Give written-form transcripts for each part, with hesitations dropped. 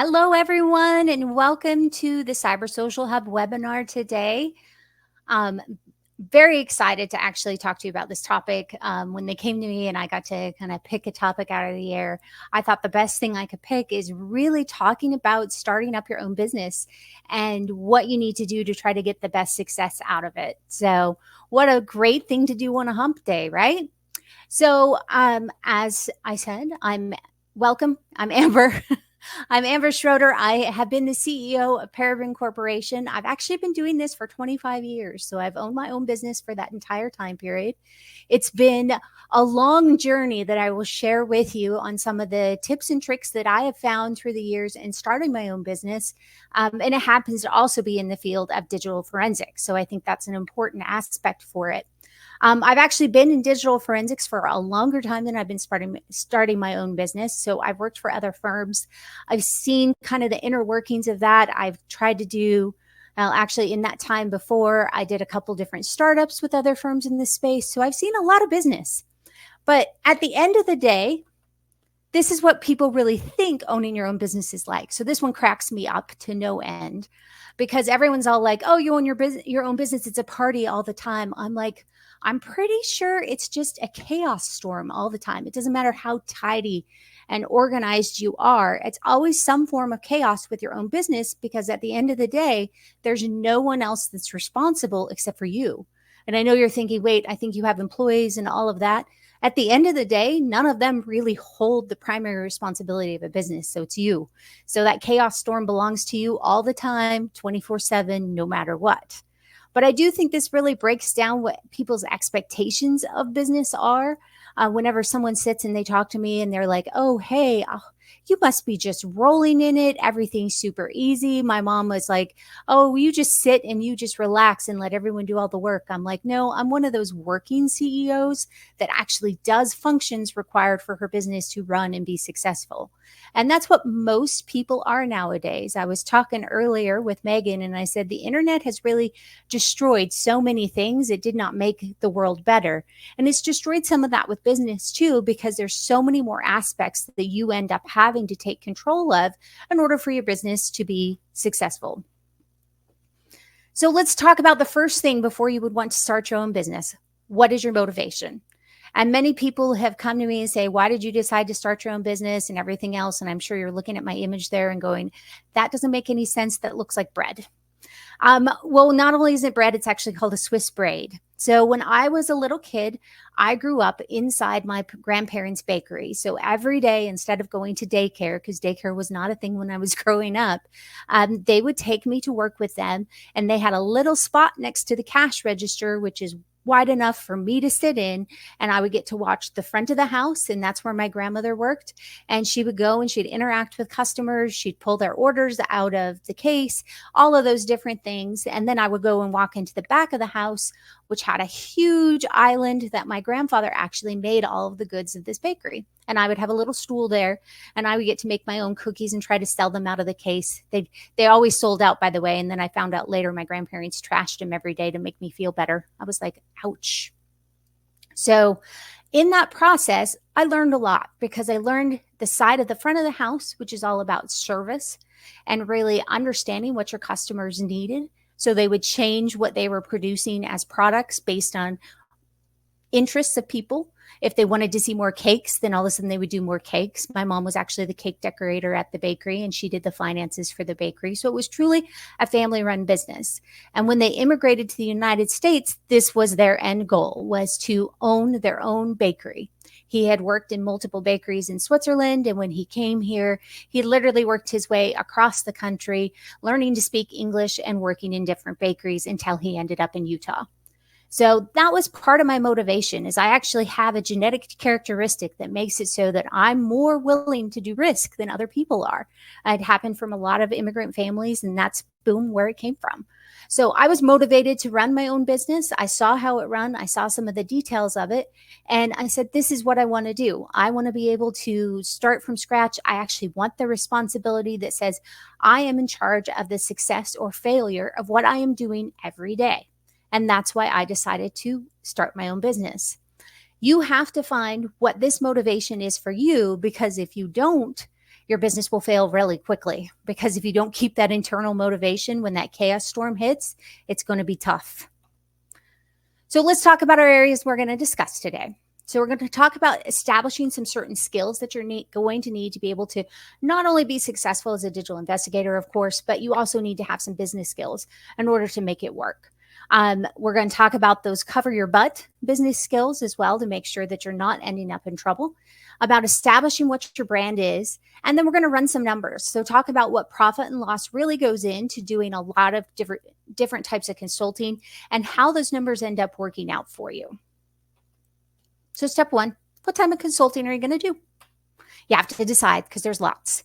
Hello, everyone, and welcome to the Cyber Social Hub webinar today. Um, very excited to actually talk to you about this topic. When they came to me and I got to kind of pick a topic out of the air, I thought the best thing I could pick is really talking about starting up your own business and what you need to do to try to get the best success out of it. So, what a great thing to do on a hump day, right? So, as I said, I'm Amber. I'm Amber Schroeder. I have been the CEO of Peregrine Corporation. I've actually been doing this for 25 years. So I've owned my own business for that entire time period. It's been a long journey that I will share with you on some of the tips and tricks that I have found through the years in starting my own business. And it happens to also be in the field of digital forensics. So I think that's an important aspect for it. I've actually been in digital forensics for a longer time than I've been starting my own business. So I've worked for other firms. I've seen kind of the inner workings of that. I've tried to do, actually, in that time before, I did a couple different startups with other firms in this space. So I've seen a lot of business. But at the end of the day, this is what people really think owning your own business is like. So this one cracks me up to no end because everyone's all like, oh, you own your own business. It's a party all the time. I'm like, I'm pretty sure it's just a chaos storm all the time. It doesn't matter how tidy and organized you are. It's always some form of chaos with your own business because at the end of the day, there's no one else that's responsible except for you. And I know you're thinking, wait, I think you have employees and all of that. At the end of the day, none of them really hold the primary responsibility of a business. So it's you. So that chaos storm belongs to you all the time, 24/7, no matter what. But I do think this really breaks down what people's expectations of business are. Whenever someone sits and they talk to me and they're like, oh, hey, you must be just rolling in it. Everything's super easy. My mom was like, oh, you just sit and you just relax and let everyone do all the work. I'm like, no, I'm one of those working CEOs that actually does functions required for her business to run and be successful. And that's what most people are nowadays. I was talking earlier with Megan and I said, the internet has really destroyed so many things. It did not make the world better. And it's destroyed some of that with business too, because there's so many more aspects that you end up having to take control of in order for your business to be successful. So let's talk about the first thing before you would want to start your own business. What is your motivation? And many people have come to me and say, why did you decide to start your own business and everything else? And I'm sure you're looking at my image there and going, that doesn't make any sense. That looks like bread. Well, not only is it bread, it's actually called a Swiss braid. So when I was a little kid, I grew up inside my grandparents' bakery. So every day, instead of going to daycare, because daycare was not a thing when I was growing up, they would take me to work with them. And they had a little spot next to the cash register, which is wide enough for me to sit in, and I would get to watch the front of the house, and that's where my grandmother worked. And she would go and she'd interact with customers, she'd pull their orders out of the case, all of those different things. And then I would go and walk into the back of the house, which had a huge island that my grandfather actually made all of the goods of this bakery. And I would have a little stool there, and I would get to make my own cookies and try to sell them out of the case. They always sold out, by the way. And then I found out later my grandparents trashed them every day to make me feel better. I was like, ouch. So in that process, I learned a lot because I learned the side of the front of the house, which is all about service and really understanding what your customers needed. So they would change what they were producing as products based on interests of people. If they wanted to see more cakes, then all of a sudden they would do more cakes. My mom was actually the cake decorator at the bakery, and she did the finances for the bakery. So it was truly a family-run business. And when they immigrated to the United States, this was their end goal, was to own their own bakery. He had worked in multiple bakeries in Switzerland, and when he came here, he literally worked his way across the country, learning to speak English and working in different bakeries until he ended up in Utah. So that was part of my motivation, is I actually have a genetic characteristic that makes it so that I'm more willing to do risk than other people are. It happened from a lot of immigrant families, and that's boom, where it came from. So I was motivated to run my own business. I saw how it ran. I saw some of the details of it. And I said, this is what I want to do. I want to be able to start from scratch. I actually want the responsibility that says I am in charge of the success or failure of what I am doing every day. And that's why I decided to start my own business. You have to find what this motivation is for you, because if you don't, your business will fail really quickly, because if you don't keep that internal motivation when that chaos storm hits, it's going to be tough. So let's talk about our areas we're going to discuss today. So we're going to talk about establishing some certain skills that you're going to need to be able to not only be successful as a digital investigator, of course, but you also need to have some business skills in order to make it work. We're going to talk about those cover your butt business skills as well, to make sure that you're not ending up in trouble, about establishing what your brand is. And then we're going to run some numbers. So talk about what profit and loss really goes into doing a lot of different types of consulting, and how those numbers end up working out for you. So step one, what type of consulting are you going to do? You have to decide, because there's lots.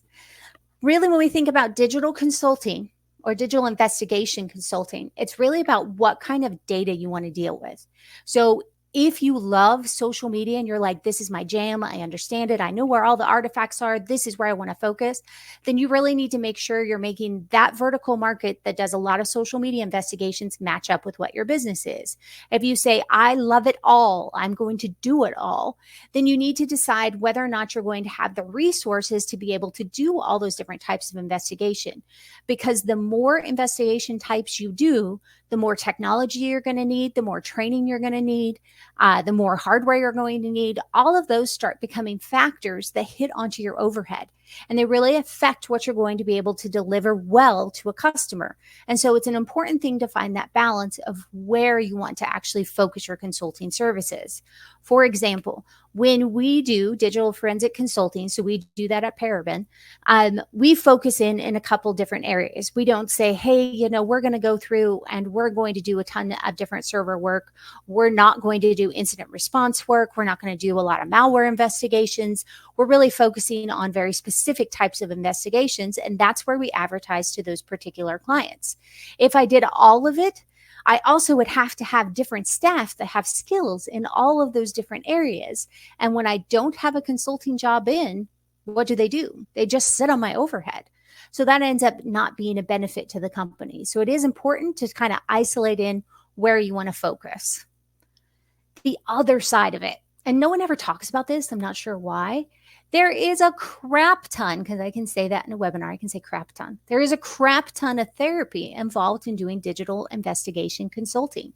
Really, when we think about digital consulting or digital investigation consulting, it's really about what kind of data you want to deal with. So if you love social media and you're like, this is my jam, I understand it, I know where all the artifacts are, this is where I want to focus, then you really need to make sure you're making that vertical market that does a lot of social media investigations match up with what your business is. If you say, I love it all, I'm going to do it all, then you need to decide whether or not you're going to have the resources to be able to do all those different types of investigation. Because the more investigation types you do, the more technology you're going to need, the more training you're going to need, the more hardware you're going to need. All of those start becoming factors that hit onto your overhead, and they really affect what you're going to be able to deliver well to a customer. And so it's an important thing to find that balance of where you want to actually focus your consulting services. For example, when we do digital forensic consulting, so we do that at Paraben, we focus in a couple different areas. We don't say, hey, we're going to go through and we're going to do a ton of different server work. We're not going to do incident response work. We're not going to do a lot of malware investigations. We're really focusing on very specific types of investigations, and that's where we advertise to those particular clients. If I did all of it, I also would have to have different staff that have skills in all of those different areas. And when I don't have a consulting job in, what do? They just sit on my overhead. So that ends up not being a benefit to the company. So it is important to kind of isolate in where you want to focus. The other side of it, and no one ever talks about this, I'm not sure why, there is a crap ton, because I can say that in a webinar, I can say crap ton. There is a crap ton of therapy involved in doing digital investigation consulting.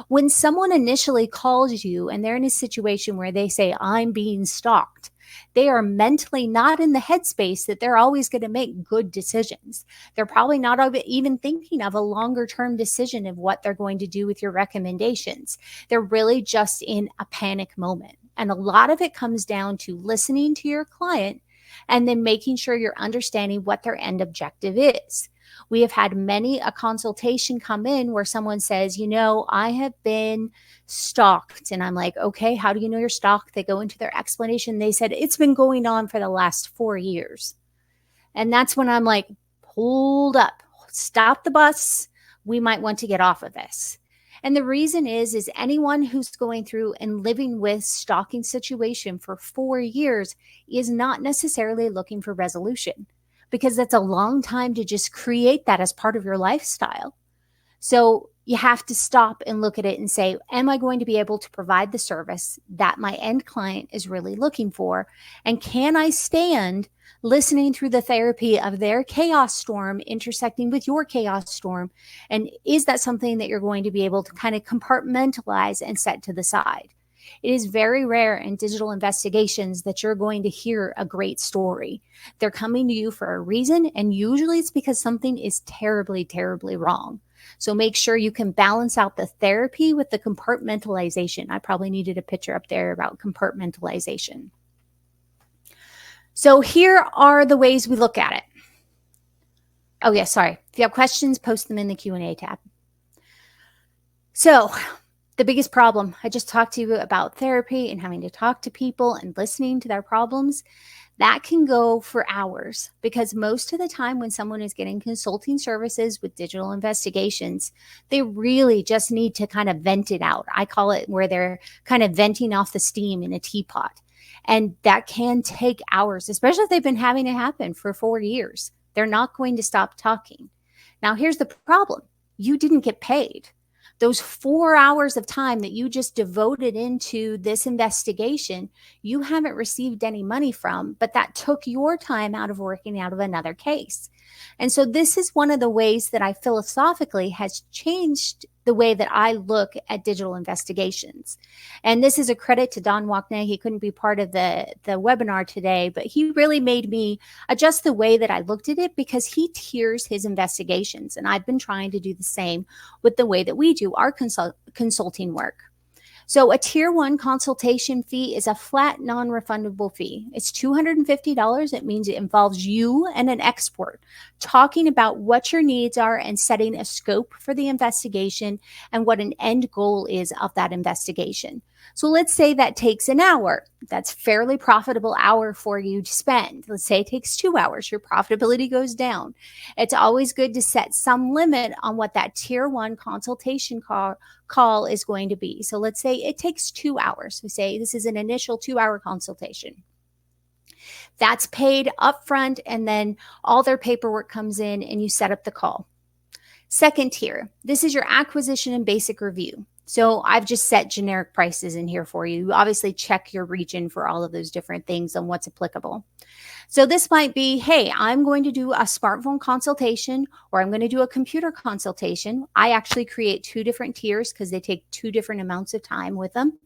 When someone initially calls you and they're in a situation where they say, I'm being stalked, they are mentally not in the headspace that they're always going to make good decisions. They're probably not even thinking of a longer term decision of what they're going to do with your recommendations. They're really just in a panic moment. And a lot of it comes down to listening to your client and then making sure you're understanding what their end objective is. We have had many a consultation come in where someone says, I have been stalked. And I'm like, okay, how do you know you're stalked? They go into their explanation. They said, it's been going on for the last 4 years. And that's when I'm like, hold up, stop the bus. We might want to get off of this. And the reason is anyone who's going through and living with stalking situation for 4 years is not necessarily looking for resolution, because that's a long time to just create that as part of your lifestyle. So you have to stop and look at it and say, am I going to be able to provide the service that my end client is really looking for? And can I stand listening through the therapy of their chaos storm intersecting with your chaos storm? And is that something that you're going to be able to kind of compartmentalize and set to the side? It is very rare in digital investigations that you're going to hear a great story. They're coming to you for a reason, and usually it's because something is terribly, terribly wrong. So make sure you can balance out the therapy with the compartmentalization. I probably needed a picture up there about compartmentalization. So here are the ways we look at it. Oh yeah, sorry. If you have questions, post them in the Q&A tab. So the biggest problem, I just talked to you about therapy and having to talk to people and listening to their problems. That can go for hours, because most of the time when someone is getting consulting services with digital investigations, they really just need to kind of vent it out. I call it where they're kind of venting off the steam in a teapot. And that can take hours, especially if they've been having it happen for 4 years. They're not going to stop talking. Now, here's the problem. You didn't get paid. Those 4 hours of time that you just devoted into this investigation, you haven't received any money from, but that took your time out of working out of another case. And so this is one of the ways that I philosophically has changed the way that I look at digital investigations. And this is a credit to Don Wachne. He couldn't be part of the webinar today, but he really made me adjust the way that I looked at it because he tiers his investigations. And I've been trying to do the same with the way that we do our consulting work. So a tier 1 consultation fee is a flat non-refundable fee. It's $250. It means it involves you and an expert talking about what your needs are and setting a scope for the investigation and what an end goal is of that investigation. So let's say that takes an hour. That's fairly profitable hour for you to spend. Let's say it takes 2 hours. Your profitability goes down. It's always good to set some limit on what that tier 1 consultation call is going to be. So let's say it takes 2 hours. We say this is an initial 2-hour consultation. That's paid upfront, and then all their paperwork comes in and you set up the call. Second tier, this is your acquisition and basic review. So I've just set generic prices in here for you. You obviously check your region for all of those different things and what's applicable. So this might be, hey, I'm going to do a smartphone consultation or I'm going to do a computer consultation. I actually create 2 different tiers because they take 2 different amounts of time with them,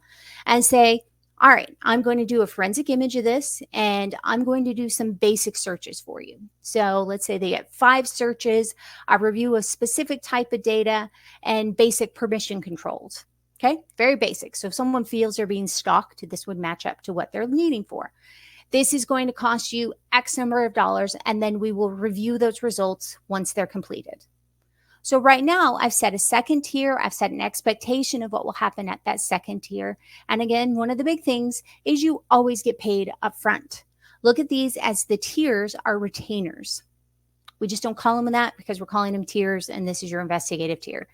and say, all right, I'm going to do a forensic image of this and I'm going to do some basic searches for you. So let's say they get 5 searches, a review of specific type of data, and basic permission controls. Okay, very basic. So if someone feels they're being stalked, this would match up to what they're needing for. This is going to cost you X number of dollars, and then we will review those results once they're completed. So right now I've set a second tier. I've set an expectation of what will happen at that second tier. And again, one of the big things is you always get paid up front. Look at these as the tiers are retainers. We just don't call them that because we're calling them tiers, and this is your investigative tier.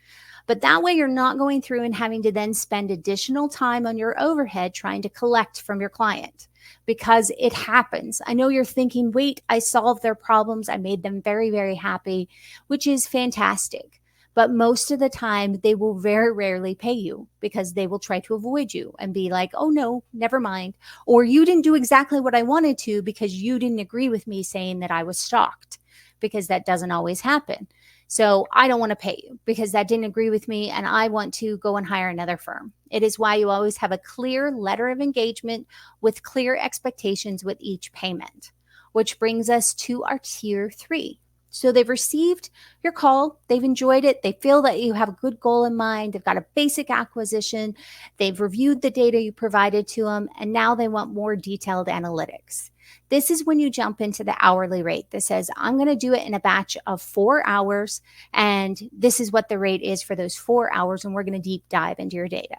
But that way you're not going through and having to then spend additional time on your overhead trying to collect from your client, because it happens. I know you're thinking, wait, I solved their problems. I made them very, very happy, which is fantastic. But most of the time, they will very rarely pay you because they will try to avoid you and be like, oh, no, never mind. Or you didn't do exactly what I wanted to because you didn't agree with me saying that I was stalked, because that doesn't always happen. So I don't want to pay you because that didn't agree with me and I want to go and hire another firm. It is why you always have a clear letter of engagement with clear expectations with each payment, which brings us to our tier 3. So they've received your call, they've enjoyed it, they feel that you have a good goal in mind, they've got a basic acquisition, they've reviewed the data you provided to them, and now they want more detailed analytics. This is when you jump into the hourly rate that says, I'm going to do it in a batch of 4 hours, and this is what the rate is for those 4 hours, and we're going to deep dive into your data.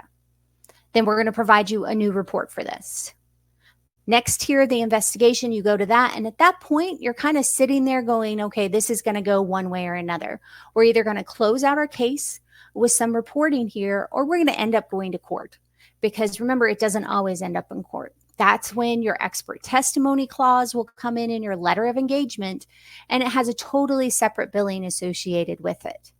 Then we're going to provide you a new report for this. Next tier, the investigation, you go to that. And at that point, you're kind of sitting there going, okay, this is going to go one way or another. We're either going to close out our case with some reporting here, or we're going to end up going to court. Because remember, it doesn't always end up in court. That's when your expert testimony clause will come in your letter of engagement, and it has a totally separate billing associated with it.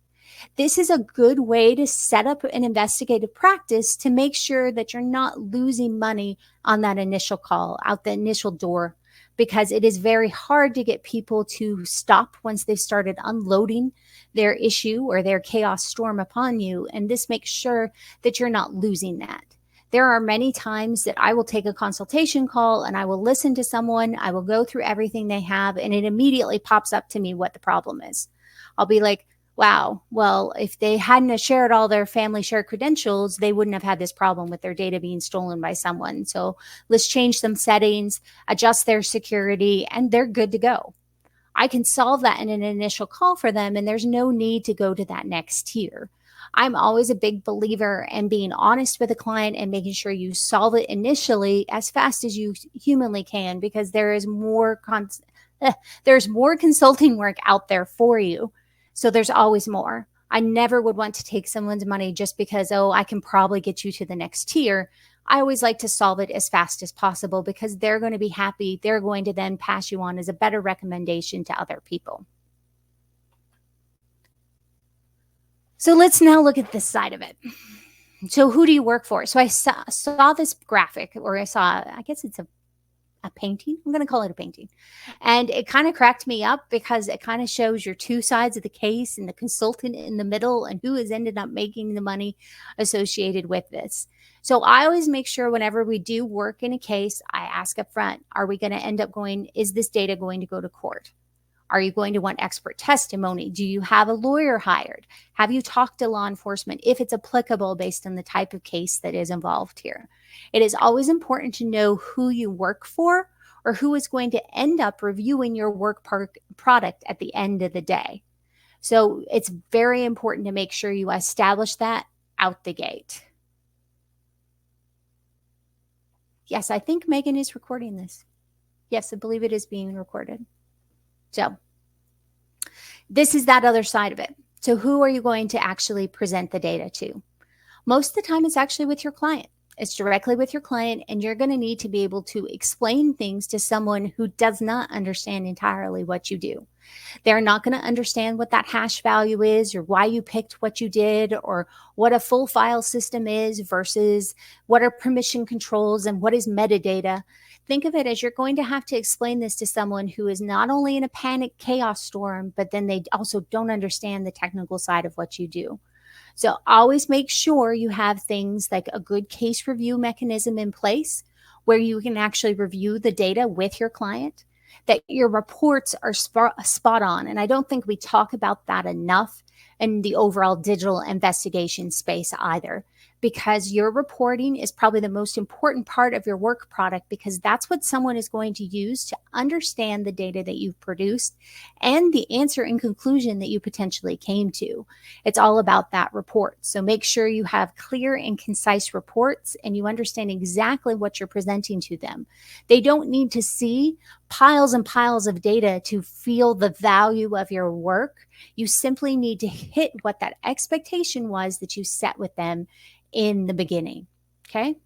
This is a good way to set up an investigative practice to make sure that you're not losing money on that initial call, out the initial door, because it is very hard to get people to stop once they've started unloading their issue or their chaos storm upon you. And this makes sure that you're not losing that. There are many times that I will take a consultation call and I will listen to someone, I will go through everything they have, and it immediately pops up to me what the problem is. I'll be like, wow, well, if they hadn't have shared all their family share credentials, they wouldn't have had this problem with their data being stolen by someone. So let's change some settings, adjust their security, and they're good to go. I can solve that in an initial call for them, and there's no need to go to that next tier. I'm always a big believer in being honest with a client and making sure you solve it initially as fast as you humanly can, because there's more consulting work out there for you. So there's always more. I never would want to take someone's money just because, oh, I can probably get you to the next tier. I always like to solve it as fast as possible because they're going to be happy. They're going to then pass you on as a better recommendation to other people. So let's now look at this side of it. So who do you work for? So I saw this graphic, or I guess it's a painting. I'm going to call it a painting. And it kind of cracked me up because it kind of shows your two sides of the case and the consultant in the middle and who has ended up making the money associated with this. So I always make sure whenever we do work in a case, I ask up front, are we going to end up is this data going to go to court? Are you going to want expert testimony? Do you have a lawyer hired? Have you talked to law enforcement if it's applicable based on the type of case that is involved here? It is always important to know who you work for or who is going to end up reviewing your product at the end of the day. So it's very important to make sure you establish that out the gate. Yes, I think Megan is recording this. Yes, I believe it is being recorded. So this is that other side of it. So who are you going to actually present the data to? Most of the time, it's actually with your client. It's directly with your client, and you're going to need to be able to explain things to someone who does not understand entirely what you do. They're not going to understand what that hash value is or why you picked what you did or what a full file system is versus what are permission controls and what is metadata. Think of it as you're going to have to explain this to someone who is not only in a panic chaos storm, but then they also don't understand the technical side of what you do. So always make sure you have things like a good case review mechanism in place where you can actually review the data with your client, that your reports are spot on. And I don't think we talk about that enough in the overall digital investigation space either, because your reporting is probably the most important part of your work product, because that's what someone is going to use to understand the data that you've produced and the answer and conclusion that you potentially came to. It's all about that report. So make sure you have clear and concise reports and you understand exactly what you're presenting to them. They don't need to see piles and piles of data to feel the value of your work. You simply need to hit what that expectation was that you set with them in the beginning. Okay.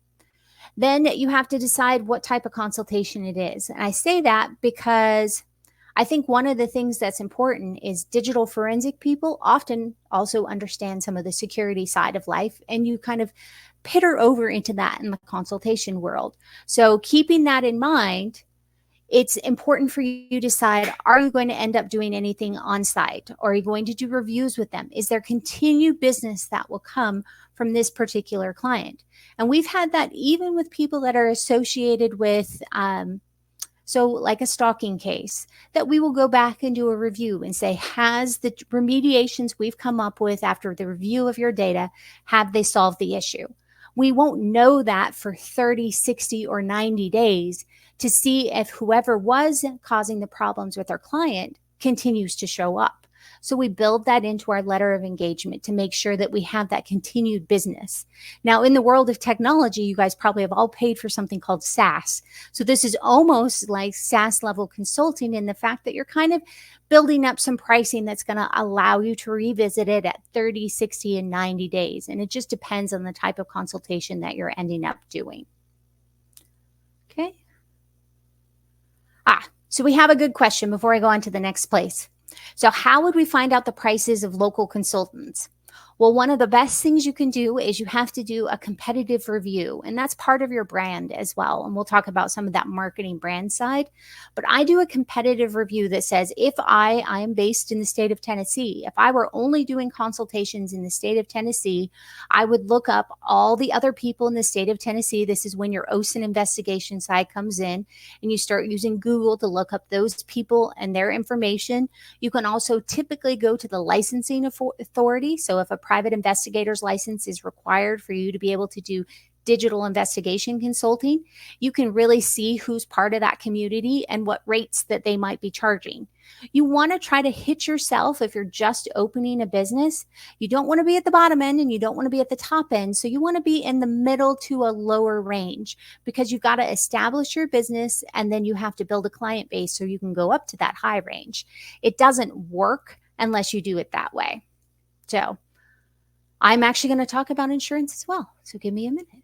Then you have to decide what type of consultation it is. And I say that because I think one of the things that's important is digital forensic people often also understand some of the security side of life, and you kind of pitter over into that in the consultation world. So keeping that in mind, it's important for you to decide, are you going to end up doing anything on site? Or are you going to do reviews with them? Is there continued business that will come from this particular client? And we've had that even with people that are associated with, so like a stalking case, that we will go back and do a review and say, has the remediations we've come up with after the review of your data, have they solved the issue? We won't know that for 30, 60, or 90 days to see if whoever was causing the problems with our client continues to show up. So we build that into our letter of engagement to make sure that we have that continued business. Now, in the world of technology, you guys probably have all paid for something called SaaS. So this is almost like SaaS level consulting in the fact that you're kind of building up some pricing that's going to allow you to revisit it at 30, 60, and 90 days. And it just depends on the type of consultation that you're ending up doing. Okay. So we have a good question before I go on to the next place. So how would we find out the prices of local consultants? Well, one of the best things you can do is you have to do a competitive review, and that's part of your brand as well. And we'll talk about some of that marketing brand side. But I do a competitive review that says, if I am based in the state of Tennessee, if I were only doing consultations in the state of Tennessee, I would look up all the other people in the state of Tennessee. This is when your OSINT investigation side comes in, and you start using Google to look up those people and their information. You can also typically go to the licensing authority. So if a private investigator's license is required for you to be able to do digital investigation consulting, you can really see who's part of that community and what rates that they might be charging. You want to try to hit yourself if you're just opening a business. You don't want to be at the bottom end and you don't want to be at the top end. So you want to be in the middle to a lower range, because you've got to establish your business and then you have to build a client base so you can go up to that high range. It doesn't work unless you do it that way. So I'm actually going to talk about insurance as well. So give me a minute.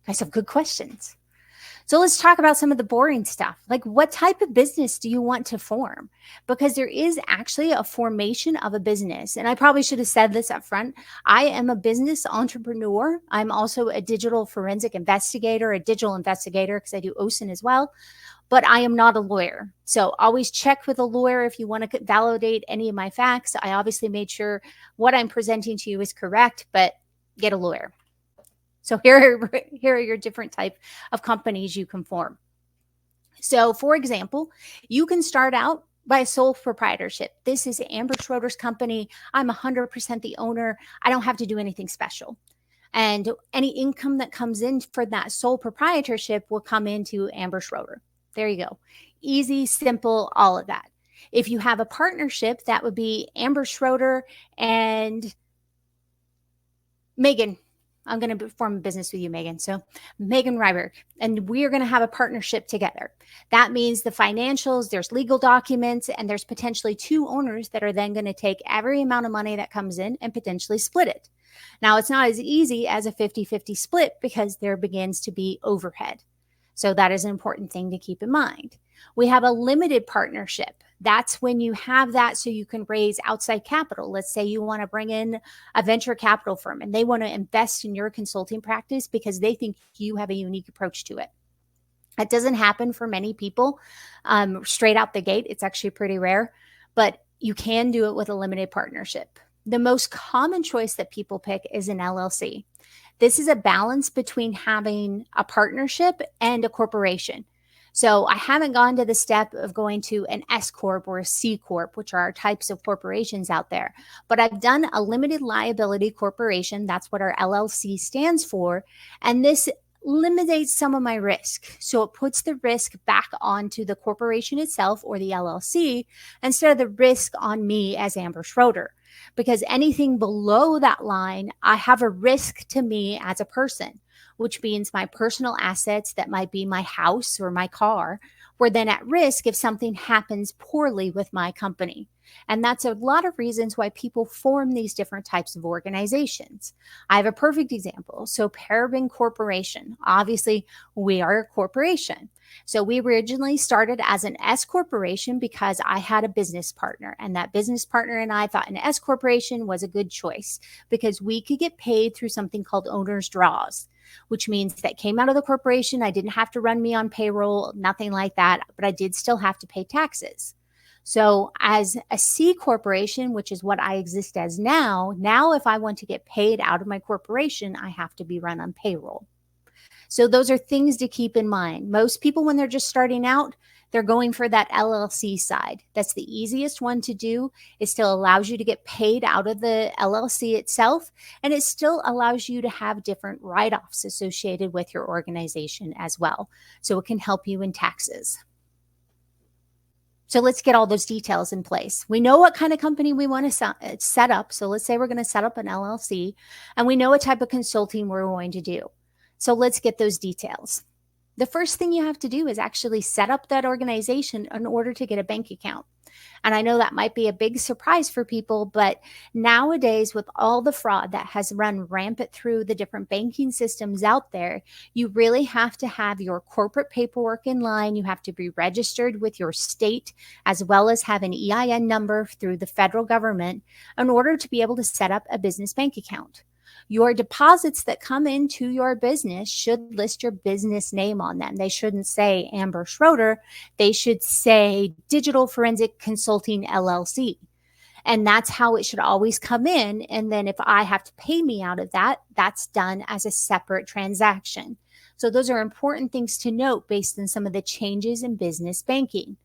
Guys have good questions. So let's talk about some of the boring stuff. Like, what type of business do you want to form? Because there is actually a formation of a business. And I probably should have said this up front. I am a business entrepreneur. I'm also a digital forensic investigator, a digital investigator, because I do OSINT as well. But I am not a lawyer. So always check with a lawyer if you want to validate any of my facts. I obviously made sure what I'm presenting to you is correct, but get a lawyer. So here are your different type of companies you can form. So for example, you can start out by a sole proprietorship. This is Amber Schroeder's company. I'm 100% the owner. I don't have to do anything special. And any income that comes in for that sole proprietorship will come into Amber Schroeder. There you go. Easy, simple, all of that. If you have a partnership, that would be Amber Schroeder and Megan. I'm going to form a business with you, Megan. So Megan Ryberg, and we are going to have a partnership together. That means the financials, there's legal documents, and there's potentially two owners that are then going to take every amount of money that comes in and potentially split it. Now, it's not as easy as a 50-50 split because there begins to be overhead. So that is an important thing to keep in mind. We have a limited partnership. That's when you have that so you can raise outside capital. Let's say you want to bring in a venture capital firm and they want to invest in your consulting practice because they think you have a unique approach to it. That doesn't happen for many people straight out the gate. It's actually pretty rare, but you can do it with a limited partnership. The most common choice that people pick is an LLC. This is a balance between having a partnership and a corporation. So I haven't gone to the step of going to an S Corp or a C Corp, which are types of corporations out there. But I've done a limited liability corporation. That's what our LLC stands for. And this eliminates some of my risk. So it puts the risk back onto the corporation itself or the LLC instead of the risk on me as Amber Schroeder. Because anything below that line, I have a risk to me as a person, which means my personal assets that might be my house or my car were then at risk if something happens poorly with my company. And that's a lot of reasons why people form these different types of organizations. I have a perfect example. So Parabon Corporation, obviously we are a corporation. So we originally started as an S corporation because I had a business partner, and that business partner and I thought an S corporation was a good choice because we could get paid through something called owner's draws, which means that came out of the corporation. I didn't have to run me on payroll, nothing like that, but I did still have to pay taxes. So as a C corporation, which is what I exist as now if I want to get paid out of my corporation, I have to be run on payroll. So those are things to keep in mind. Most people, when they're just starting out, they're going for that LLC side. That's the easiest one to do. It still allows you to get paid out of the LLC itself, and it still allows you to have different write-offs associated with your organization as well. So it can help you in taxes. So let's get all those details in place. We know what kind of company we want to set up. So let's say we're going to set up an LLC, and we know what type of consulting we're going to do. So let's get those details. The first thing you have to do is actually set up that organization in order to get a bank account. And I know that might be a big surprise for people, but nowadays with all the fraud that has run rampant through the different banking systems out there, you really have to have your corporate paperwork in line. You have to be registered with your state as well as have an EIN number through the federal government in order to be able to set up a business bank account. Your deposits that come into your business should list your business name on them. They shouldn't say Amber Schroeder. They should say Digital Forensic Consulting LLC. And that's how it should always come in. And then if I have to pay me out of that, that's done as a separate transaction. So those are important things to note based on some of the changes in business banking.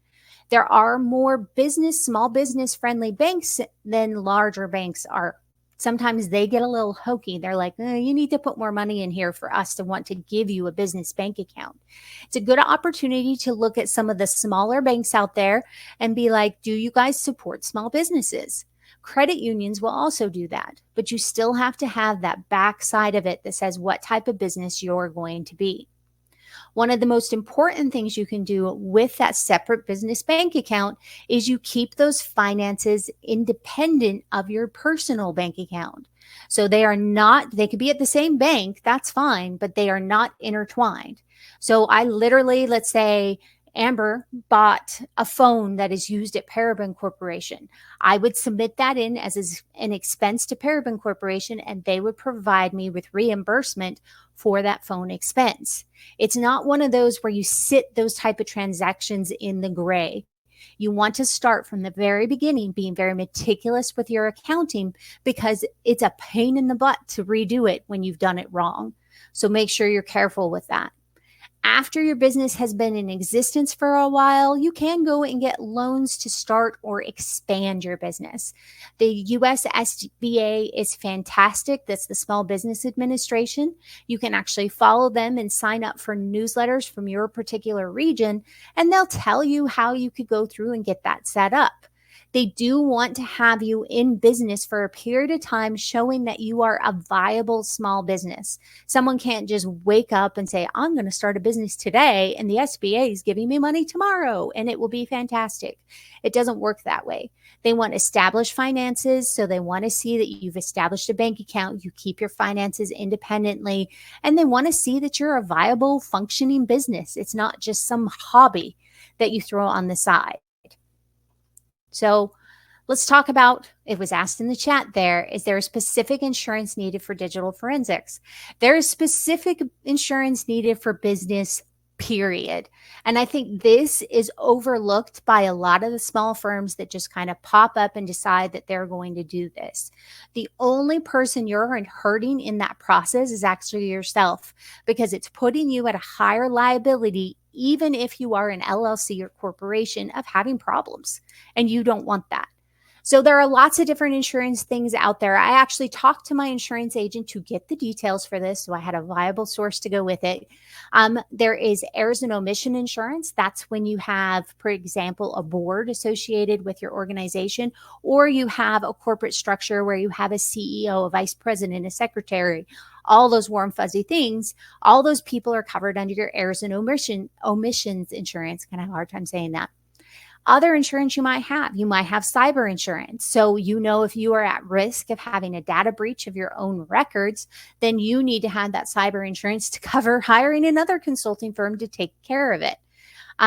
There are more small business friendly banks than larger banks are. Sometimes they get a little hokey. They're like, you need to put more money in here for us to want to give you a business bank account. It's a good opportunity to look at some of the smaller banks out there and be like, do you guys support small businesses? Credit unions will also do that, but you still have to have that back side of it that says what type of business you're going to be. One of the most important things you can do with that separate business bank account is you keep those finances independent of your personal bank account. So they could be at the same bank, that's fine, but they are not intertwined. So I literally, let's say Amber bought a phone that is used at Paraben Corporation. I would submit that in as an expense to Paraben Corporation, and they would provide me with reimbursement for that phone expense. It's not one of those where you sit those type of transactions in the gray. You want to start from the very beginning, being very meticulous with your accounting, because it's a pain in the butt to redo it when you've done it wrong. So make sure you're careful with that. After your business has been in existence for a while, you can go and get loans to start or expand your business. The US SBA is fantastic. That's the Small Business Administration. You can actually follow them and sign up for newsletters from your particular region, and they'll tell you how you could go through and get that set up. They do want to have you in business for a period of time, showing that you are a viable small business. Someone can't just wake up and say, I'm going to start a business today and the SBA is giving me money tomorrow and it will be fantastic. It doesn't work that way. They want established finances. So they want to see that you've established a bank account, you keep your finances independently, and they want to see that you're a viable, functioning business. It's not just some hobby that you throw on the side. So let's talk about, it was asked in the chat there, is there a specific insurance needed for digital forensics? There is specific insurance needed for business, period. And I think this is overlooked by a lot of the small firms that just kind of pop up and decide that they're going to do this. The only person you're hurting in that process is actually yourself, because it's putting you at a higher liability, even if you are an LLC or corporation, of having problems, and you don't want that. So there are lots of different insurance things out there. I actually talked to my insurance agent to get the details for this, so I had a viable source to go with it. There is errors and omission insurance. That's when you have, for example, a board associated with your organization, or you have a corporate structure where you have a CEO, a vice president, a secretary, all those warm, fuzzy things. All those people are covered under your errors and omissions insurance. Kind of have a hard time saying that. Other insurance you might have cyber insurance. So, if you are at risk of having a data breach of your own records, then you need to have that cyber insurance to cover hiring another consulting firm to take care of it.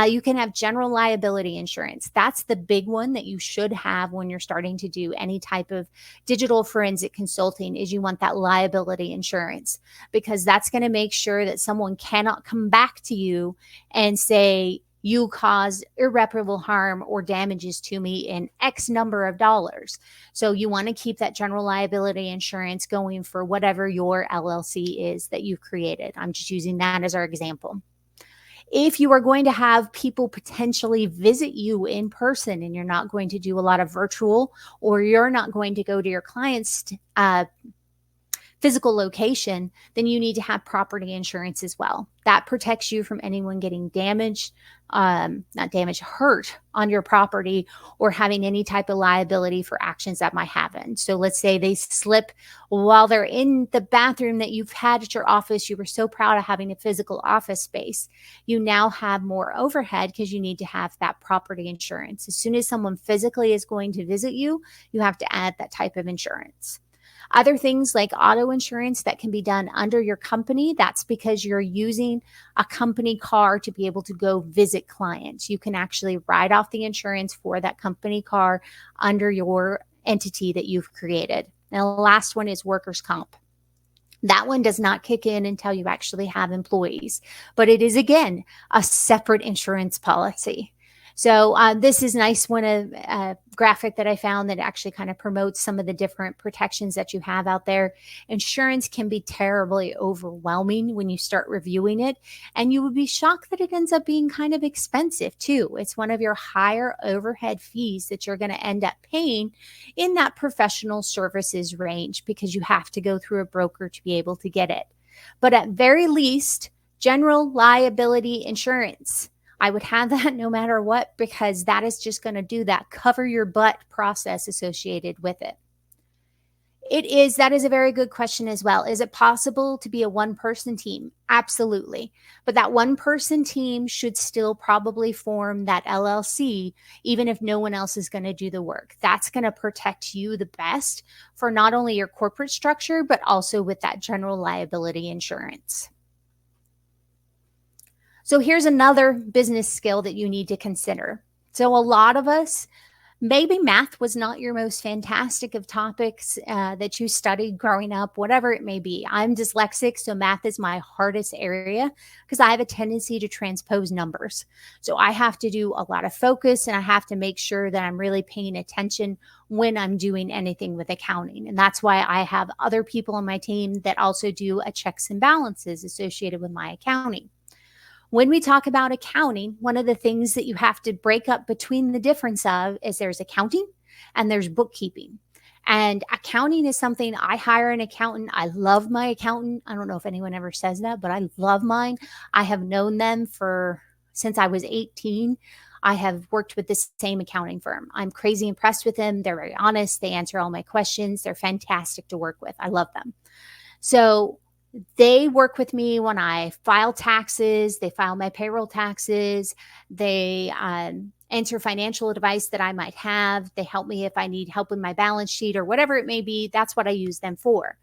You can have general liability insurance. That's the big one that you should have when you're starting to do any type of digital forensic consulting, is you want that liability insurance, because that's going to make sure that someone cannot come back to you and say, you caused irreparable harm or damages to me in X number of dollars. So you want to keep that general liability insurance going for whatever your LLC is that you've created. I'm just using that as our example. If you are going to have people potentially visit you in person, and you're not going to do a lot of virtual, or you're not going to go to your client's physical location, then you need to have property insurance as well. That protects you from anyone getting hurt on your property, or having any type of liability for actions that might happen. So let's say they slip while they're in the bathroom that you've had at your office. You were so proud of having a physical office space. You now have more overhead because you need to have that property insurance. As soon as someone physically is going to visit you, you have to add that type of insurance. Other things like auto insurance that can be done under your company, that's because you're using a company car to be able to go visit clients. You can actually write off the insurance for that company car under your entity that you've created. Now, the last one is workers' comp. That one does not kick in until you actually have employees, but it is, again, a separate insurance policy. So this is nice one, a graphic that I found that actually kind of promotes some of the different protections that you have out there. Insurance can be terribly overwhelming when you start reviewing it, and you would be shocked that it ends up being kind of expensive too. It's one of your higher overhead fees that you're going to end up paying in that professional services range, because you have to go through a broker to be able to get it. But at very least, general liability insurance, I would have that no matter what, because that is just going to do that cover your butt process associated with it. That is a very good question as well. Is it possible to be a one-person team? Absolutely. But that one-person team should still probably form that LLC, even if no one else is going to do the work. That's going to protect you the best for not only your corporate structure, but also with that general liability insurance. So here's another business skill that you need to consider. So a lot of us, maybe math was not your most fantastic of topics that you studied growing up, whatever it may be. I'm dyslexic, so math is my hardest area because I have a tendency to transpose numbers. So I have to do a lot of focus and I have to make sure that I'm really paying attention when I'm doing anything with accounting. And that's why I have other people on my team that also do a checks and balances associated with my accounting. When we talk about accounting, one of the things that you have to break up between the difference of is there's accounting and there's bookkeeping. And accounting is something I hire an accountant. I love my accountant. I don't know if anyone ever says that, but I love mine. I have known them for since I was 18. I have worked with the same accounting firm. I'm crazy impressed with them. They're very honest. They answer all my questions. They're fantastic to work with. I love them. So they work with me when I file taxes, they file my payroll taxes, they answer financial advice that I might have. They help me if I need help with my balance sheet or whatever it may be. That's what I use them for.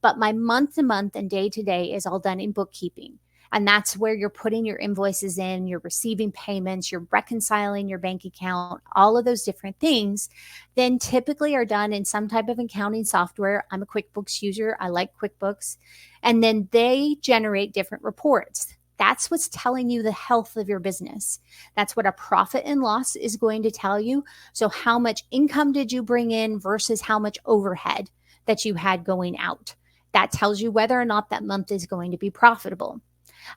But my month to month and day to day is all done in bookkeeping. And that's where you're putting your invoices in, you're receiving payments, you're reconciling your bank account, all of those different things, then typically are done in some type of accounting software. I'm a QuickBooks user. I like QuickBooks. And then they generate different reports. That's what's telling you the health of your business. That's what a profit and loss is going to tell you. So how much income did you bring in versus how much overhead that you had going out? That tells you whether or not that month is going to be profitable.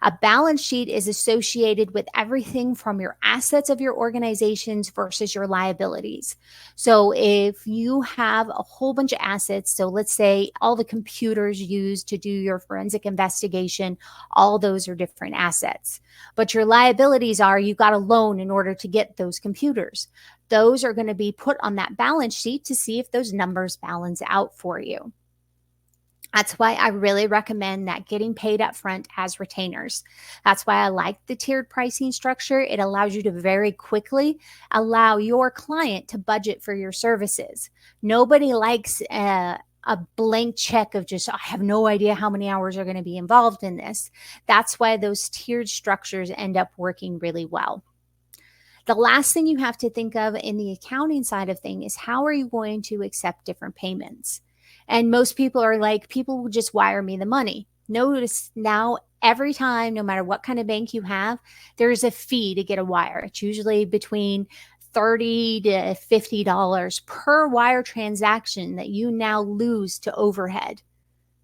A balance sheet is associated with everything from your assets of your organizations versus your liabilities. So if you have a whole bunch of assets, so let's say all the computers used to do your forensic investigation, all those are different assets. But your liabilities are you got a loan in order to get those computers. Those are going to be put on that balance sheet to see if those numbers balance out for you. That's why I really recommend that getting paid up front as retainers. That's why I like the tiered pricing structure. It allows you to very quickly allow your client to budget for your services. Nobody likes a blank check of just, I have no idea how many hours are going to be involved in this. That's why those tiered structures end up working really well. The last thing you have to think of in the accounting side of things is how are you going to accept different payments? And most people are like, people will just wire me the money. Notice now every time, no matter what kind of bank you have, there's a fee to get a wire. It's usually between $30 to $50 per wire transaction that you now lose to overhead.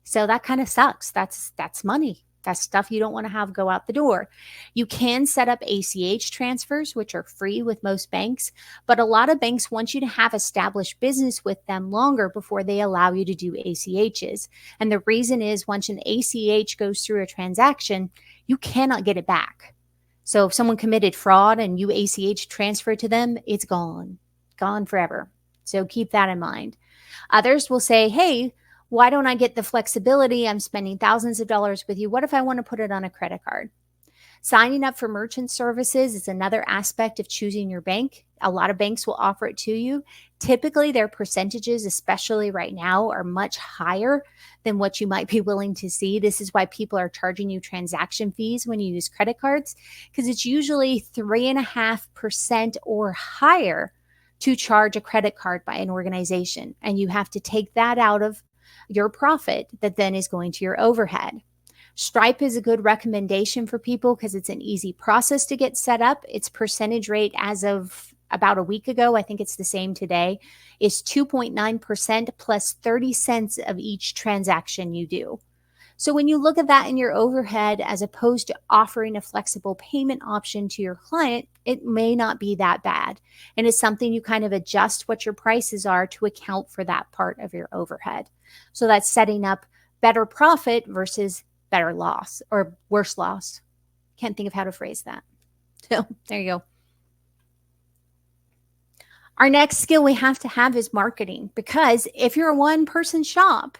So that kind of sucks. That's money. That's stuff you don't want to have go out the door. You can set up ACH transfers, which are free with most banks, but a lot of banks want you to have established business with them longer before they allow you to do ACHs. And the reason is once an ACH goes through a transaction, you cannot get it back. So if someone committed fraud and you ACH transfer to them, it's gone forever. So keep that in mind. Others will say, hey, why don't I get the flexibility? I'm spending thousands of dollars with you. What if I want to put it on a credit card? Signing up for merchant services is another aspect of choosing your bank. A lot of banks will offer it to you. Typically, their percentages, especially right now, are much higher than what you might be willing to see. This is why people are charging you transaction fees when you use credit cards, because it's usually 3.5% or higher to charge a credit card by an organization. And you have to take that out of your profit that then is going to your overhead. Stripe is a good recommendation for people because it's an easy process to get set up. Its percentage rate as of about a week ago, I think it's the same today, is 2.9% plus 30 cents of each transaction you do. So when you look at that in your overhead, as opposed to offering a flexible payment option to your client, it may not be that bad. And it's something you kind of adjust what your prices are to account for that part of your overhead. So that's setting up better profit versus better loss or worse loss. Can't think of how to phrase that. So there you go. Our next skill we have to have is marketing, because if you're a one-person shop,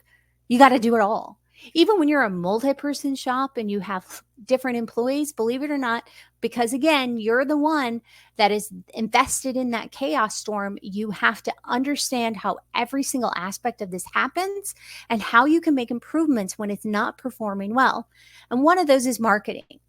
you got to do it all. Even when you're a multi-person shop and you have different employees, believe it or not, because again, you're the one that is invested in that chaos storm, you have to understand how every single aspect of this happens and how you can make improvements when it's not performing well. And one of those is marketing.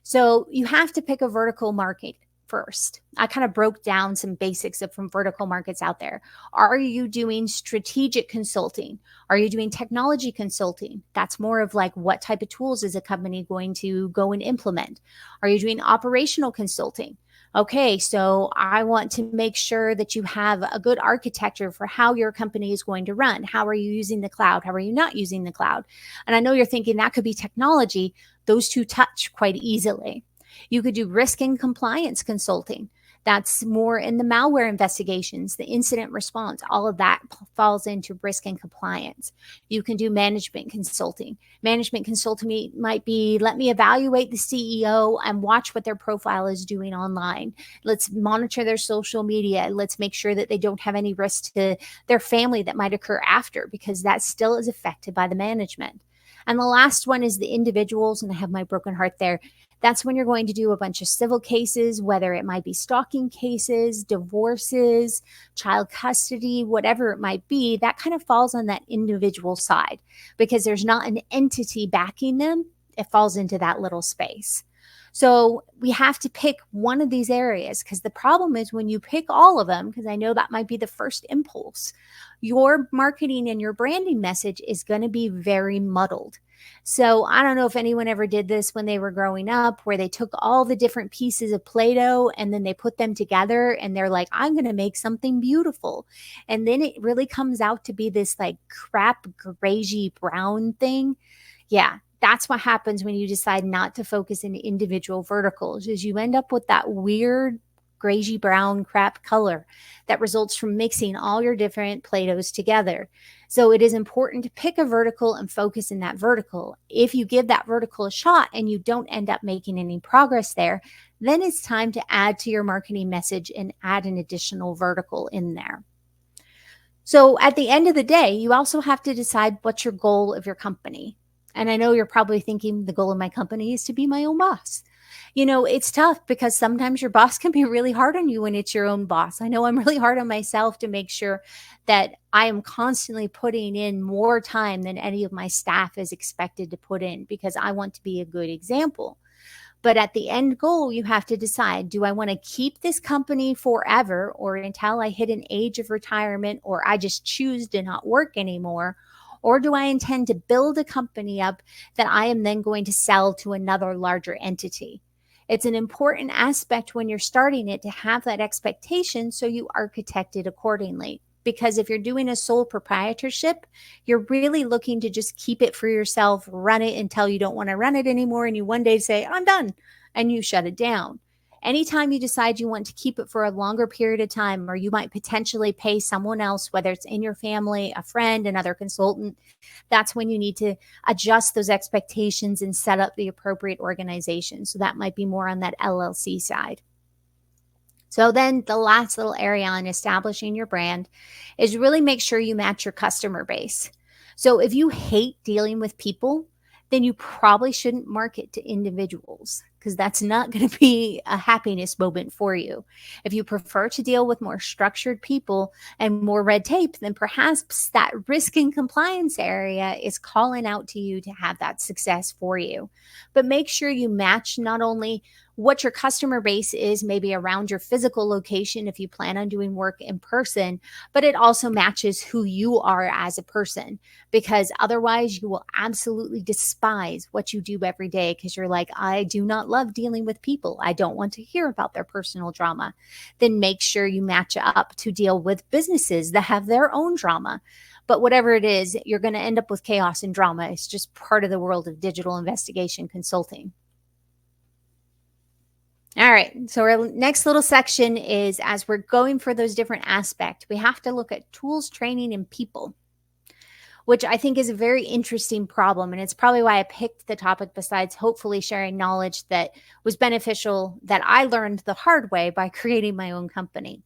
So you have to pick a vertical market first. I kind of broke down some basics of from vertical markets out there. Are you doing strategic consulting? Are you doing technology consulting? That's more of like what type of tools is a company going to go and implement? Are you doing operational consulting? Okay, so I want to make sure that you have a good architecture for how your company is going to run. How are you using the cloud? How are you not using the cloud? And I know you're thinking that could be technology. Those two touch quite easily. You could do risk and compliance consulting. That's more in the malware investigations, the incident response, all of that falls into risk and compliance. You can do management consulting. Management consulting might be let me evaluate the CEO and watch what their profile is doing online. Let's monitor their social media. Let's make sure that they don't have any risk to their family that might occur after, because that still is affected by the management. And the last one is the individuals, and I have my broken heart there. That's when you're going to do a bunch of civil cases, whether it might be stalking cases, divorces, child custody, whatever it might be. That kind of falls on that individual side because there's not an entity backing them. It falls into that little space. So we have to pick one of these areas, because the problem is when you pick all of them, because I know that might be the first impulse, your marketing and your branding message is going to be very muddled. So I don't know if anyone ever did this when they were growing up, where they took all the different pieces of Play-Doh and then they put them together and they're like, I'm going to make something beautiful. And then it really comes out to be this like crap, grayish brown thing. Yeah, that's what happens when you decide not to focus in individual verticals, is you end up with that weird grayish brown crap color that results from mixing all your different Play-Dohs together. So it is important to pick a vertical and focus in that vertical. If you give that vertical a shot and you don't end up making any progress there, then it's time to add to your marketing message and add an additional vertical in there. So at the end of the day, you also have to decide what's your goal of your company. And I know you're probably thinking the goal of my company is to be my own boss. You know, it's tough because sometimes your boss can be really hard on you when it's your own boss. I know I'm really hard on myself to make sure that I am constantly putting in more time than any of my staff is expected to put in, because I want to be a good example. But at the end goal, you have to decide, do I want to keep this company forever or until I hit an age of retirement, or I just choose to not work anymore? Or do I intend to build a company up that I am then going to sell to another larger entity? It's an important aspect when you're starting it to have that expectation so you architect it accordingly. Because if you're doing a sole proprietorship, you're really looking to just keep it for yourself, run it until you don't want to run it anymore, and you one day say, I'm done, and you shut it down. Anytime you decide you want to keep it for a longer period of time, or you might potentially pay someone else, whether it's in your family, a friend, another consultant, that's when you need to adjust those expectations and set up the appropriate organization. So that might be more on that LLC side. So then the last little area on establishing your brand is really make sure you match your customer base. So if you hate dealing with people, then you probably shouldn't market to individuals, because that's not going to be a happiness moment for you. If you prefer to deal with more structured people and more red tape, then perhaps that risk and compliance area is calling out to you to have that success for you. But make sure you match not only what your customer base is, maybe around your physical location if you plan on doing work in person, but it also matches who you are as a person, because otherwise you will absolutely despise what you do every day, because you're like, I do not love dealing with people. I don't want to hear about their personal drama. Then make sure you match up to deal with businesses that have their own drama. But whatever it is, you're going to end up with chaos and drama. It's just part of the world of digital investigation consulting. All right. So our next little section is, as we're going for those different aspects, we have to look at tools, training, and people, which I think is a very interesting problem. And it's probably why I picked the topic, besides hopefully sharing knowledge that was beneficial that I learned the hard way by creating my own company.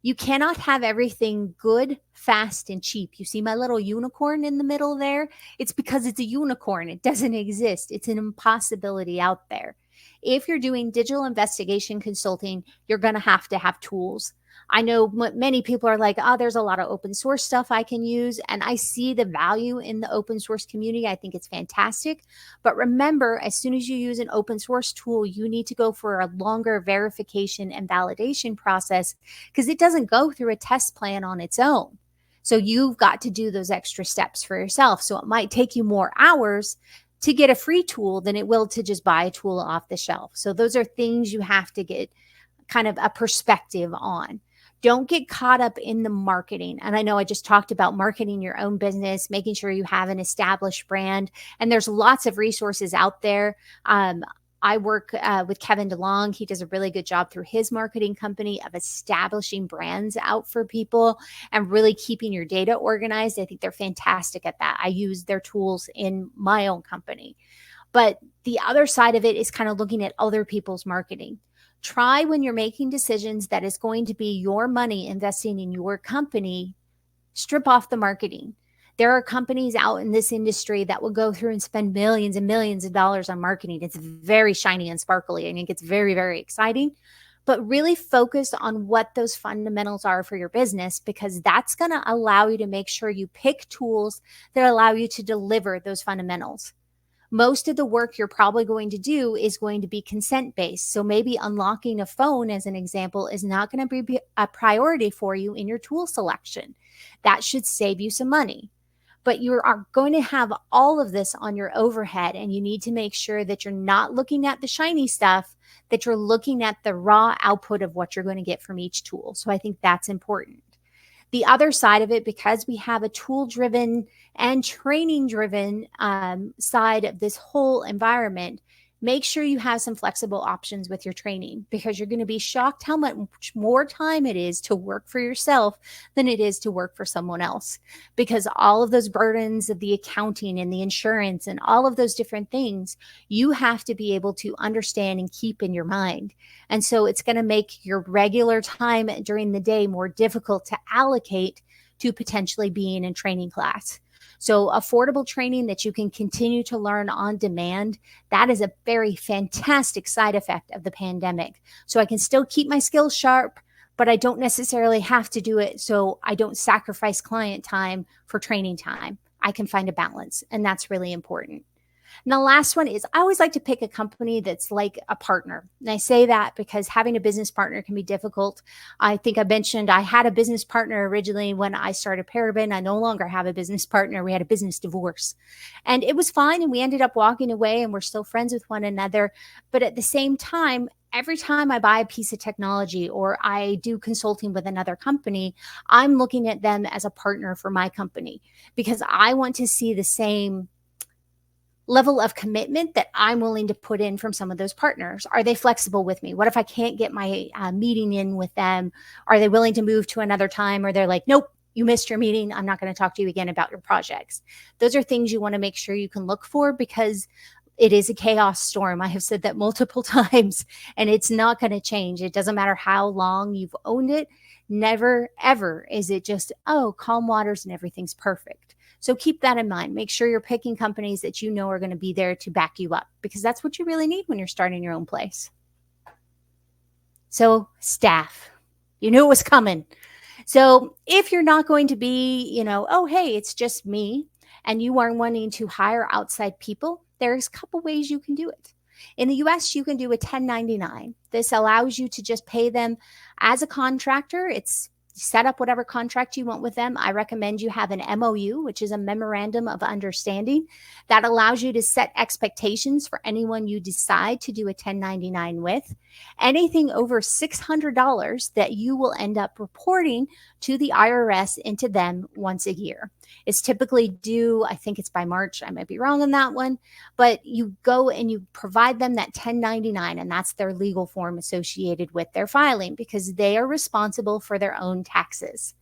You cannot have everything good, fast, and cheap. You see my little unicorn in the middle there? It's because it's a unicorn. It doesn't exist. It's an impossibility out there. If you're doing digital investigation consulting, you're going to have tools. I know many people are like, oh, there's a lot of open source stuff I can use. And I see the value in the open source community. I think it's fantastic. But remember, as soon as you use an open source tool, you need to go for a longer verification and validation process because it doesn't go through a test plan on its own. So you've got to do those extra steps for yourself. So it might take you more hours to get a free tool than it will to just buy a tool off the shelf. So those are things you have to get kind of a perspective on. Don't get caught up in the marketing. And I know I just talked about marketing your own business, making sure you have an established brand. And there's lots of resources out there. I work with Kevin DeLong. He does a really good job through his marketing company of establishing brands out for people and really keeping your data organized. I think they're fantastic at that. I use their tools in my own company. But the other side of it is kind of looking at other people's marketing. Try when you're making decisions that is going to be your money investing in your company, strip off the marketing. There are companies out in this industry that will go through and spend millions and millions of dollars on marketing. It's very shiny and sparkly, and it gets very, very exciting. But really focus on what those fundamentals are for your business, because that's going to allow you to make sure you pick tools that allow you to deliver those fundamentals. Most of the work you're probably going to do is going to be consent based. So maybe unlocking a phone, as an example, is not going to be a priority for you in your tool selection. That should save you some money. But you are going to have all of this on your overhead, and you need to make sure that you're not looking at the shiny stuff, that you're looking at the raw output of what you're going to get from each tool. So I think that's important. The other side of it, because we have a tool-driven and training-driven side of this whole environment, make sure you have some flexible options with your training, because you're going to be shocked how much more time it is to work for yourself than it is to work for someone else, because all of those burdens of the accounting and the insurance and all of those different things, you have to be able to understand and keep in your mind. And so it's going to make your regular time during the day more difficult to allocate to potentially being in training class. So affordable training that you can continue to learn on demand, that is a very fantastic side effect of the pandemic. So I can still keep my skills sharp, but I don't necessarily have to do it so I don't sacrifice client time for training time. I can find a balance, and that's really important. And the last one is, I always like to pick a company that's like a partner. And I say that because having a business partner can be difficult. I think I mentioned I had a business partner originally when I started Parabon. I no longer have a business partner. We had a business divorce, and it was fine. And we ended up walking away, and we're still friends with one another. But at the same time, every time I buy a piece of technology or I do consulting with another company, I'm looking at them as a partner for my company, because I want to see the same level of commitment that I'm willing to put in from some of those partners. Are they flexible with me? What if I can't get my meeting in with them? Are they willing to move to another time? Or they're like, nope, you missed your meeting. I'm not going to talk to you again about your projects. Those are things you want to make sure you can look for, because it is a chaos storm. I have said that multiple times, and it's not going to change. It doesn't matter how long you've owned it. Never, ever is it just, oh, calm waters and everything's perfect. So keep that in mind. Make sure you're picking companies that you know are going to be there to back you up, because that's what you really need when you're starting your own place. So staff, you knew it was coming. So if you're not going to be, oh, hey, it's just me, and you are wanting to hire outside people, there's a couple ways you can do it. In the US, you can do a 1099. This allows you to just pay them as a contractor. It's set up whatever contract you want with them. I recommend you have an MOU, which is a memorandum of understanding, that allows you to set expectations for anyone you decide to do a 1099 with. Anything over $600 that you will end up reporting to the IRS into them once a year. It's typically due, I think it's by March. I might be wrong on that one, but you go and you provide them that 1099, and that's their legal form associated with their filing, because they are responsible for their own taxes.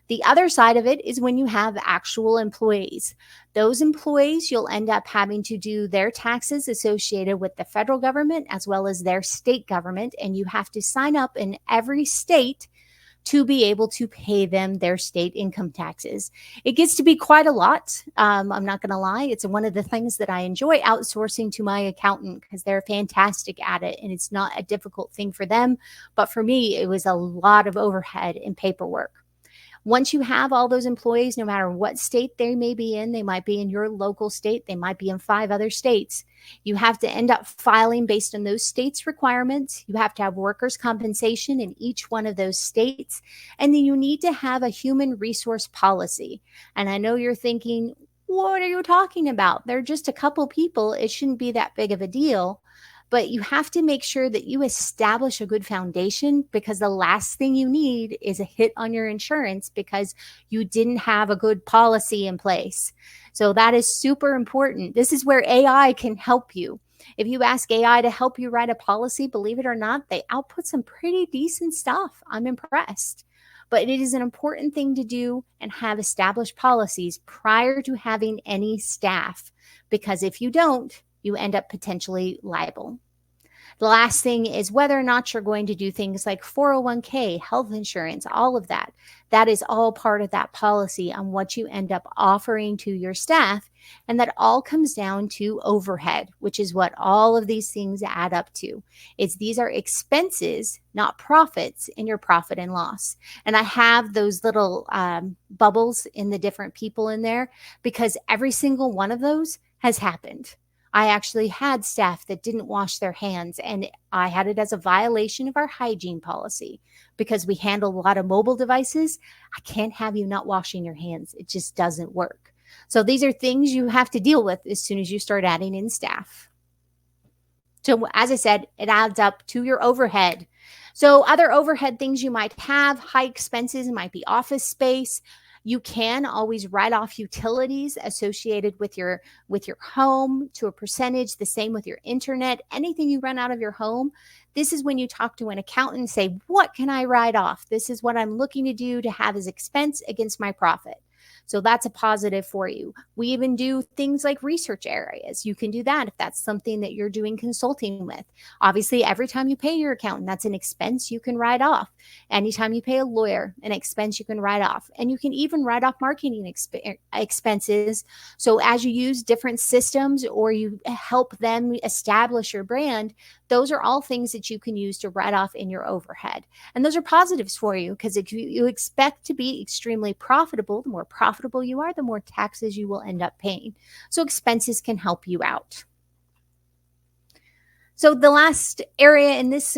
The other side of it is when you have actual employees. Those employees, you'll end up having to do their taxes associated with the federal government as well as their state government, and you have to sign up in every state to be able to pay them their state income taxes. It gets to be quite a lot. I'm not going to lie. It's one of the things that I enjoy outsourcing to my accountant because they're fantastic at it and it's not a difficult thing for them. But for me, it was a lot of overhead and paperwork. Once you have all those employees, no matter what state they may be in, they might be in your local state, they might be in 5 other states. You have to end up filing based on those states' requirements. You have to have workers' compensation in each one of those states. And then you need to have a human resource policy. And I know you're thinking, what are you talking about? They're just a couple people. It shouldn't be that big of a deal. But you have to make sure that you establish a good foundation because the last thing you need is a hit on your insurance because you didn't have a good policy in place. So that is super important. This is where AI can help you. If you ask AI to help you write a policy, believe it or not, they output some pretty decent stuff. I'm impressed. But it is an important thing to do and have established policies prior to having any staff, because if you don't, you end up potentially liable. The last thing is whether or not you're going to do things like 401k, health insurance, all of that. That is all part of that policy on what you end up offering to your staff. And that all comes down to overhead, which is what all of these things add up to. These are expenses, not profits in your profit and loss. And I have those little bubbles in the different people in there because every single one of those has happened. I actually had staff that didn't wash their hands, and I had it as a violation of our hygiene policy because we handle a lot of mobile devices. I can't have you not washing your hands. It just doesn't work. So these are things you have to deal with as soon as you start adding in staff. So as I said, it adds up to your overhead. So other overhead things you might have, high expenses might be office space. You can always write off utilities associated with your home to a percentage, the same with your internet, anything you run out of your home. This is when you talk to an accountant and say, what can I write off? This is what I'm looking to do to have as expense against my profit. So that's a positive for you. We even do things like research areas. You can do that if that's something that you're doing consulting with. Obviously, every time you pay your accountant, that's an expense you can write off. Anytime you pay a lawyer, an expense you can write off. And you can even write off marketing expenses. So as you use different systems or you help them establish your brand, those are all things that you can use to write off in your overhead. And those are positives for you because if you expect to be extremely profitable, the more profitable you are, the more taxes you will end up paying. So expenses can help you out. So the last area in this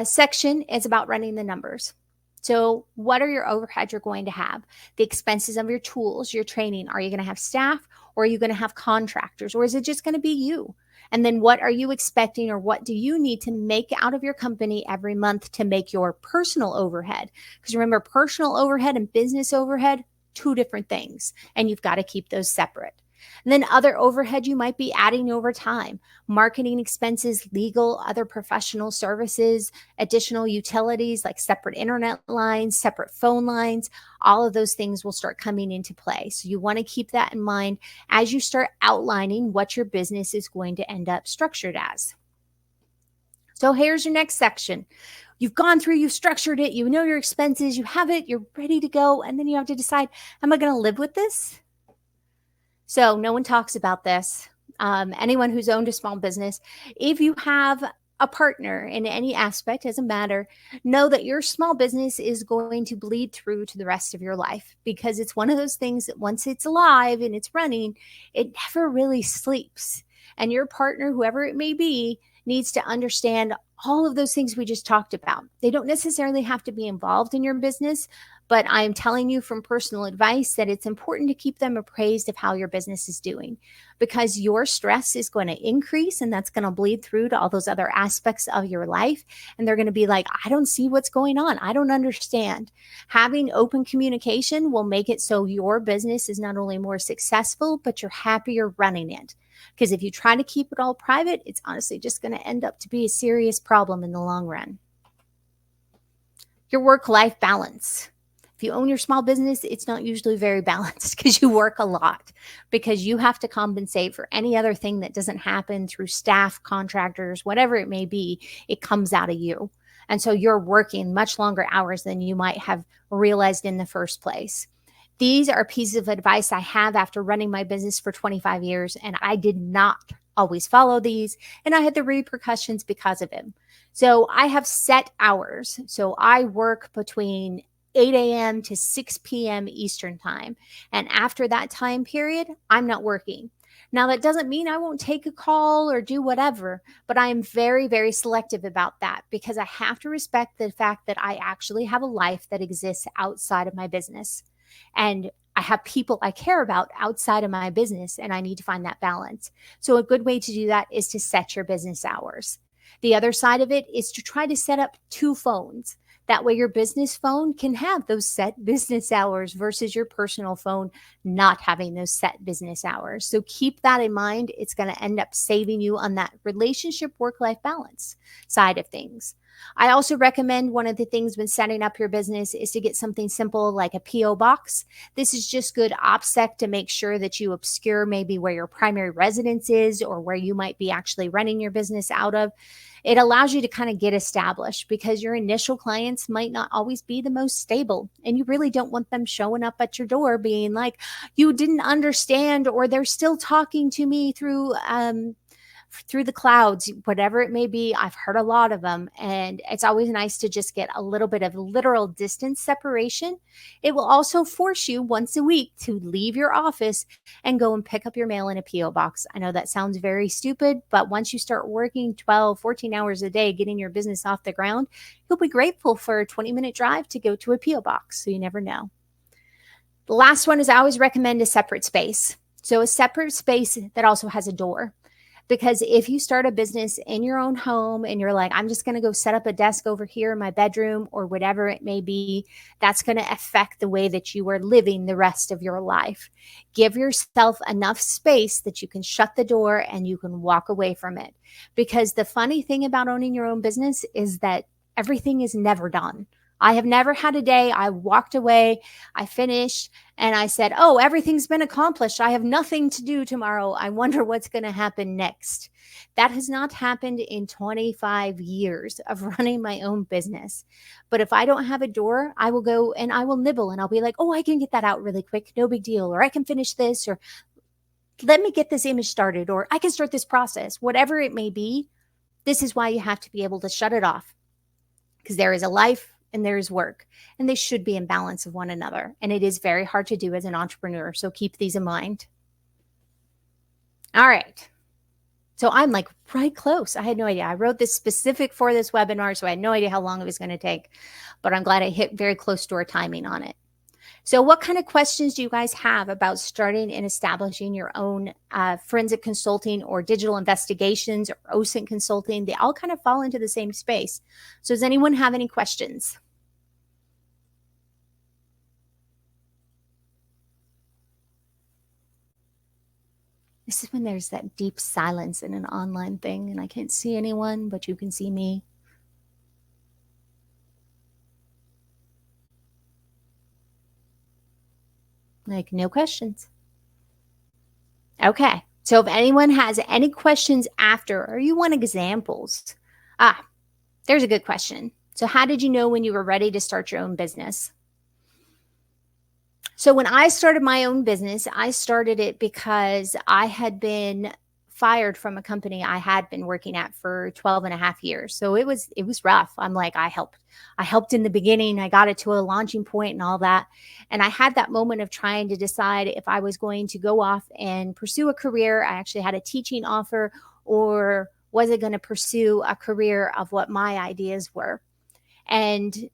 section is about running the numbers. So what are your overhead you're going to have? The expenses of your tools, your training. Are you going to have staff or are you going to have contractors or is it just going to be you? And then what are you expecting or what do you need to make out of your company every month to make your personal overhead? Because remember, personal overhead and business overhead, 2 different things, and you've got to keep those separate. And then other overhead you might be adding over time, marketing expenses, legal, other professional services, additional utilities like separate internet lines, separate phone lines, all of those things will start coming into play. So you want to keep that in mind as you start outlining what your business is going to end up structured as. So here's your next section. You've gone through, you've structured it, you know your expenses, you have it, you're ready to go, and then you have to decide, am I going to live with this? So no one talks about this. Anyone who's owned a small business, if you have a partner in any aspect, doesn't matter, know that your small business is going to bleed through to the rest of your life because it's one of those things that once it's alive and it's running, it never really sleeps. And your partner, whoever it may be, needs to understand all of those things we just talked about. They don't necessarily have to be involved in your business, but I'm telling you from personal advice that it's important to keep them appraised of how your business is doing because your stress is going to increase and that's going to bleed through to all those other aspects of your life. And they're going to be like, I don't see what's going on. I don't understand. Having open communication will make it so your business is not only more successful, but you're happier running it. Because if you try to keep it all private, it's honestly just going to end up to be a serious problem in the long run. Your work-life balance. If you own your small business, it's not usually very balanced because you work a lot because you have to compensate for any other thing that doesn't happen through staff, contractors, whatever it may be. It comes out of you. And so you're working much longer hours than you might have realized in the first place. These are pieces of advice I have after running my business for 25 years, and I did not always follow these, and I had the repercussions because of it. So I have set hours. So I work between 8 a.m. to 6 p.m. Eastern time. And after that time period, I'm not working. Now, that doesn't mean I won't take a call or do whatever, but I am very, very selective about that because I have to respect the fact that I actually have a life that exists outside of my business. And I have people I care about outside of my business, and I need to find that balance. So, a good way to do that is to set your business hours. The other side of it is to try to set up two phones. That way, your business phone can have those set business hours versus your personal phone not having those set business hours. So, keep that in mind. It's going to end up saving you on that relationship work life balance side of things. I also recommend one of the things when setting up your business is to get something simple like a P.O. box. This is just good OPSEC to make sure that you obscure maybe where your primary residence is or where you might be actually running your business out of. It allows you to kind of get established because your initial clients might not always be the most stable, and you really don't want them showing up at your door being like, you didn't understand, or they're still talking to me through the clouds, whatever it may be. I've heard a lot of them, and it's always nice to just get a little bit of literal distance separation. It will also force you once a week to leave your office and go and pick up your mail in a P.O. box. I know that sounds very stupid, but once you start working 12, 14 hours a day, getting your business off the ground, you'll be grateful for a 20-minute drive to go to a P.O. box. So you never know. The last one is I always recommend a separate space. So a separate space that also has a door. Because if you start a business in your own home and you're like, I'm just going to go set up a desk over here in my bedroom or whatever it may be, that's going to affect the way that you are living the rest of your life. Give yourself enough space that you can shut the door and you can walk away from it. Because the funny thing about owning your own business is that everything is never done. I have never had a day I walked away, I finished, and I said, oh, everything's been accomplished. I have nothing to do tomorrow. I wonder what's going to happen next. That has not happened in 25 years of running my own business. But if I don't have a door, I will go and I will nibble and I'll be like, oh, I can get that out really quick. No big deal. Or I can finish this, or let me get this image started, or I can start this process, whatever it may be. This is why you have to be able to shut it off, because there is a life and there is work, and they should be in balance of one another. And it is very hard to do as an entrepreneur. So keep these in mind. All right. So I'm like right close. I had no idea. I wrote this specific for this webinar, so I had no idea how long it was going to take, but I'm glad I hit very close to our timing on it. So what kind of questions do you guys have about starting and establishing your own forensic consulting or digital investigations or OSINT consulting? They all kind of fall into the same space. So does anyone have any questions? This is when there's that deep silence in an online thing and I can't see anyone, but you can see me. Like, no questions. Okay. So if anyone has any questions after, or you want examples, there's a good question. So how did you know when you were ready to start your own business? So when I started my own business, I started it because I had been fired from a company I had been working at for 12 and a half years. So it was rough. I'm like, I helped in the beginning. I got it to a launching point and all that. And I had that moment of trying to decide if I was going to go off and pursue a career. I actually had a teaching offer, or was it going to pursue a career of what my ideas were? And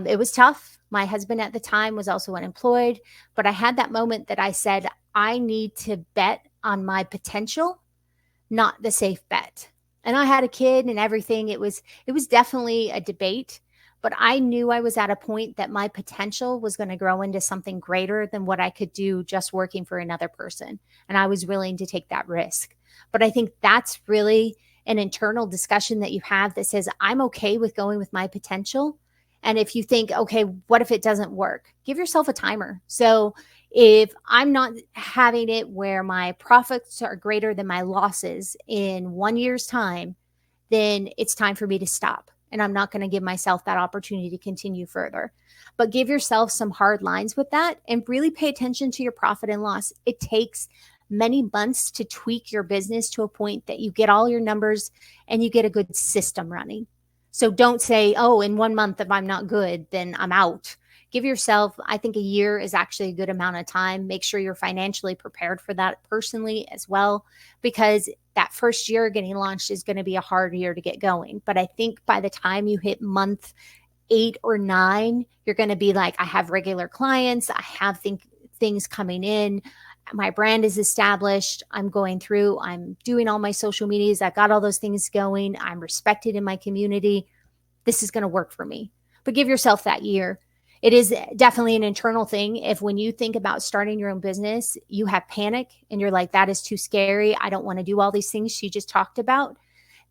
it was tough. My husband at the time was also unemployed, but I had that moment that I said, I need to bet on my potential, not the safe bet. And I had a kid and everything. It was definitely a debate, but I knew I was at a point that my potential was going to grow into something greater than what I could do just working for another person. And I was willing to take that risk. But I think that's really an internal discussion that you have that says, I'm okay with going with my potential. And if you think, okay, what if it doesn't work? Give yourself a timer. So if I'm not having it where my profits are greater than my losses in 1 year's time, then it's time for me to stop. and I'm not going to give myself that opportunity to continue further. But give yourself some hard lines with that and really pay attention to your profit and loss. It takes many months to tweak your business to a point that you get all your numbers and you get a good system running. So don't say, oh, in 1 month, if I'm not good, then I'm out. Give yourself, I think a year is actually a good amount of time. Make sure you're financially prepared for that personally as well, because that first year getting launched is going to be a hard year to get going. But I think by the time you hit month 8 or 9, you're going to be like, I have regular clients. I have things coming in. My brand is established. I'm going through, I'm doing all my social medias. I've got all those things going. I'm respected in my community. This is going to work for me. But give yourself that year. It is definitely an internal thing. If when you think about starting your own business, you have panic and you're like, that is too scary. I don't want to do all these things she just talked about,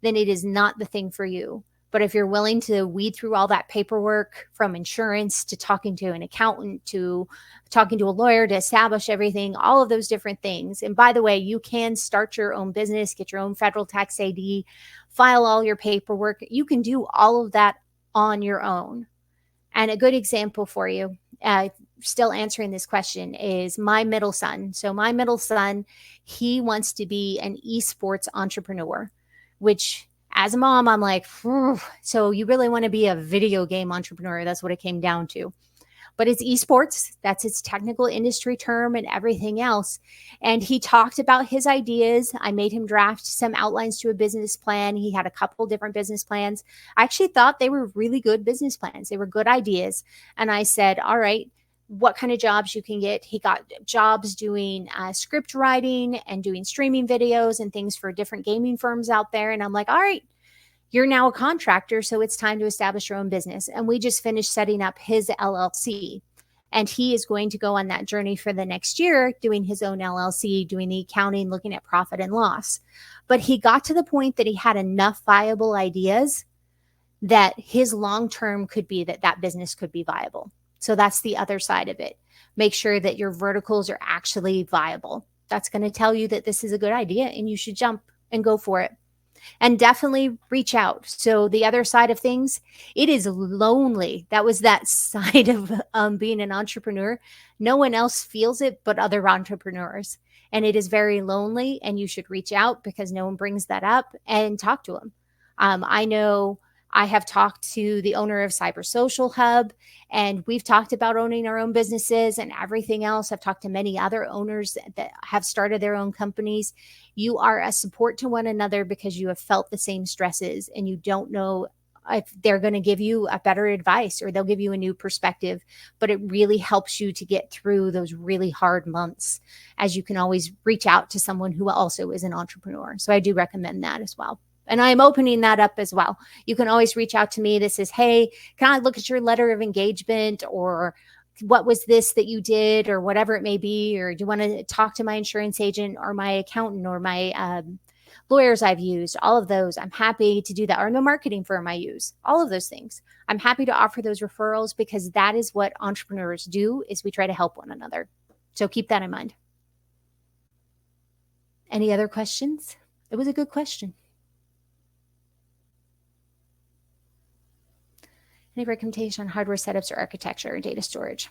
then it is not the thing for you. But if you're willing to weed through all that paperwork, from insurance to talking to an accountant to talking to a lawyer to establish everything, all of those different things. And by the way, you can start your own business, get your own federal tax ID, file all your paperwork. You can do all of that on your own. And a good example for you, still answering this question, is my middle son. So my middle son, he wants to be an esports entrepreneur, which as a mom, I'm like, so you really want to be a video game entrepreneur. That's what it came down to. But it's esports. That's its technical industry term and everything else. And he talked about his ideas. I made him draft some outlines to a business plan. He had a couple different business plans. I actually thought they were really good business plans. They were good ideas. And I said, all right, what kind of jobs you can get. He got jobs doing script writing and doing streaming videos and things for different gaming firms out there. And I'm like, all right, you're now a contractor, so it's time to establish your own business. And we just finished setting up his LLC. And he is going to go on that journey for the next year, doing his own LLC, doing the accounting, looking at profit and loss. But he got to the point that he had enough viable ideas that his long-term could be that business could be viable. So that's the other side of it. Make sure that your verticals are actually viable. That's going to tell you that this is a good idea and you should jump and go for it. And definitely reach out. So the other side of things, it is lonely. That was that side of being an entrepreneur. No one else feels it but other entrepreneurs. And it is very lonely, and you should reach out because no one brings that up and talk to them. I know I have talked to the owner of Cyber Social Hub, and we've talked about owning our own businesses and everything else. I've talked to many other owners that have started their own companies. You are a support to one another because you have felt the same stresses, and you don't know if they're going to give you a better advice or they'll give you a new perspective, but it really helps you to get through those really hard months, as you can always reach out to someone who also is an entrepreneur. So I do recommend that as well. And I'm opening that up as well. You can always reach out to me. This is, hey, can I look at your letter of engagement, or what was this that you did, or whatever it may be, or do you want to talk to my insurance agent or my accountant or my lawyers I've used, all of those. I'm happy to do that, or the marketing firm I use, all of those things. I'm happy to offer those referrals because that is what entrepreneurs do, is we try to help one another. So keep that in mind. Any other questions? It was a good question. Any recommendation on hardware setups or architecture or data storage?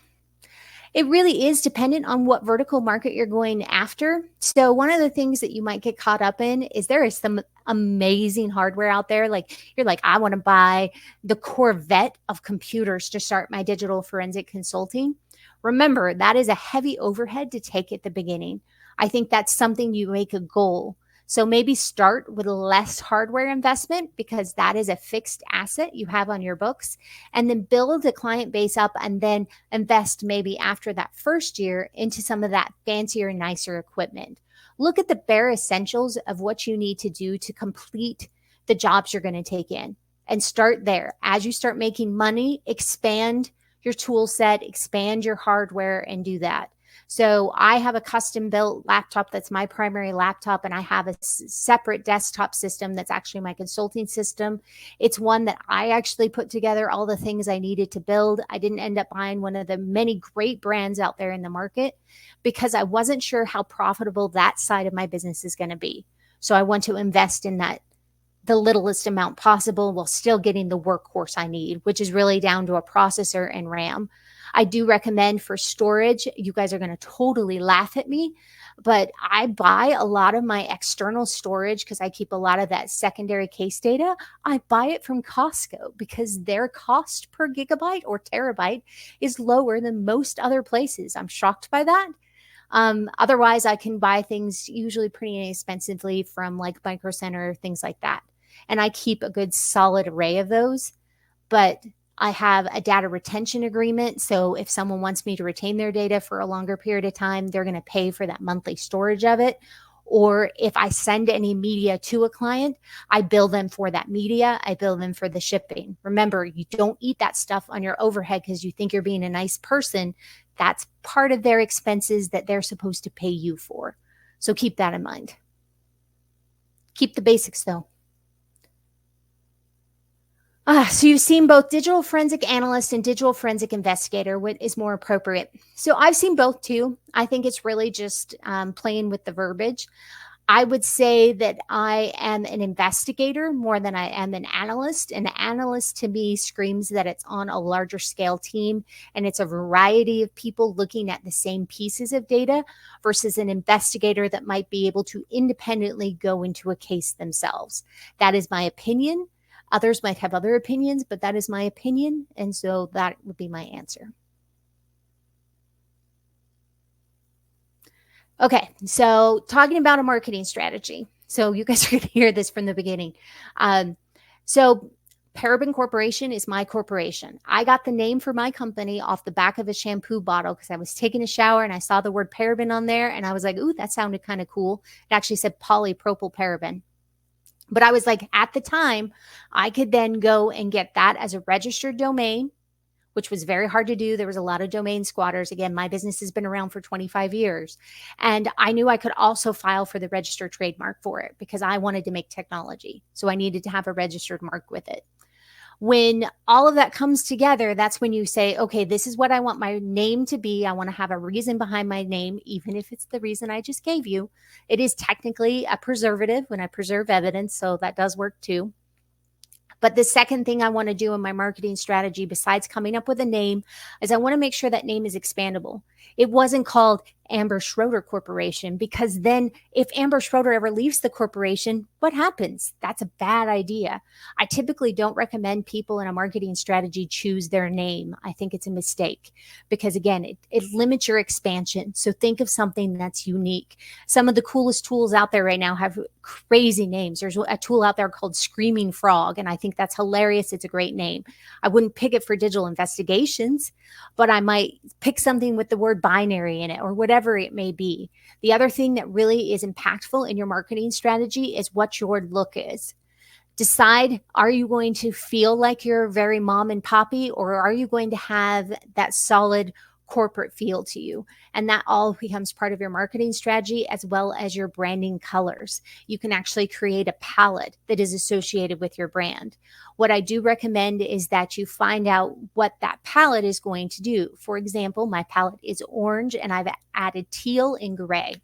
It really is dependent on what vertical market you're going after. So one of the things that you might get caught up in is there is some amazing hardware out there. Like you're like, I want to buy the Corvette of computers to start my digital forensic consulting. Remember, that is a heavy overhead to take at the beginning. I think that's something you make a goal. So maybe start with less hardware investment because that is a fixed asset you have on your books, and then build the client base up and then invest maybe after that first year into some of that fancier, nicer equipment. Look at the bare essentials of what you need to do to complete the jobs you're going to take in and start there. As you start making money, expand your tool set, expand your hardware, and do that. So I have a custom built laptop that's my primary laptop, and I have a separate desktop system that's actually my consulting system. It's one that I actually put together all the things I needed to build. I didn't end up buying one of the many great brands out there in the market because I wasn't sure how profitable that side of my business is going to be. So I want to invest in that the littlest amount possible while still getting the workhorse I need, which is really down to a processor and RAM. I do recommend for storage, you guys are going to totally laugh at me, but I buy a lot of my external storage because I keep a lot of that secondary case data. I buy it from Costco because their cost per gigabyte or terabyte is lower than most other places. I'm shocked by that. Otherwise, I can buy things usually pretty inexpensively from like Micro Center, things like that. And I keep a good solid array of those. But I have a data retention agreement. So if someone wants me to retain their data for a longer period of time, they're going to pay for that monthly storage of it. Or if I send any media to a client, I bill them for that media. I bill them for the shipping. Remember, you don't eat that stuff on your overhead because you think you're being a nice person. That's part of their expenses that they're supposed to pay you for. So keep that in mind. Keep the basics though. So you've seen both digital forensic analyst and digital forensic investigator. What is more appropriate? So I've seen both too. I think it's really just playing with the verbiage. I would say that I am an investigator more than I am an analyst. An analyst to me screams that it's on a larger scale team and it's a variety of people looking at the same pieces of data versus an investigator that might be able to independently go into a case themselves. That is my opinion. Others might have other opinions, but that is my opinion. And so that would be my answer. Okay, so talking about a marketing strategy. So you guys are going to hear this from the beginning. So Paraben Corporation is my corporation. I got the name for my company off the back of a shampoo bottle because I was taking a shower and I saw the word paraben on there and I was like, ooh, that sounded kind of cool. It actually said polypropyl paraben. But I was like, at the time, I could then go and get that as a registered domain, which was very hard to do. There was a lot of domain squatters. Again, my business has been around for 25 years. And I knew I could also file for the registered trademark for it because I wanted to make technology. So I needed to have a registered mark with it. When all of that comes together, that's when you say, okay, this is what I want my name to be. I want to have a reason behind my name, even if it's the reason I just gave you. It is technically a preservative when I preserve evidence, so that does work too. But the second thing I want to do in my marketing strategy, besides coming up with a name, is I want to make sure that name is expandable. It wasn't called Amber Schroeder Corporation because then if Amber Schroeder ever leaves the corporation, what happens? That's a bad idea. I typically don't recommend people in a marketing strategy choose their name. I think it's a mistake because, again, it limits your expansion. So think of something that's unique. Some of the coolest tools out there right now have crazy names. There's a tool out there called Screaming Frog, and I think that's hilarious. It's a great name. I wouldn't pick it for digital investigations, but I might pick something with the word binary in it or whatever it may be. The other thing that really is impactful in your marketing strategy is what your look is. Decide, are you going to feel like you're very mom and poppy, or are you going to have that solid corporate feel to you? And that all becomes part of your marketing strategy as well as your branding colors. You can actually create a palette that is associated with your brand. What I do recommend is that you find out what that palette is going to do. For example, my palette is orange and I've added teal and gray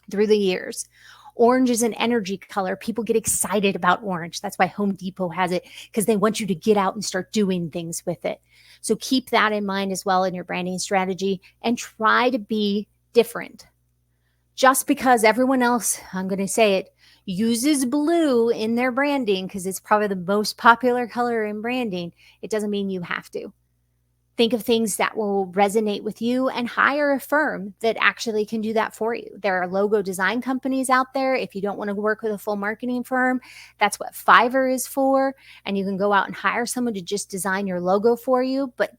through the years. Orange is an energy color. People get excited about orange. That's why Home Depot has it, because they want you to get out and start doing things with it. So keep that in mind as well in your branding strategy and try to be different. Just because everyone else, I'm going to say it, uses blue in their branding because it's probably the most popular color in branding, it doesn't mean you have to. Think of things that will resonate with you and hire a firm that actually can do that for you. There are logo design companies out there. If you don't want to work with a full marketing firm, that's what Fiverr is for. And you can go out and hire someone to just design your logo for you. But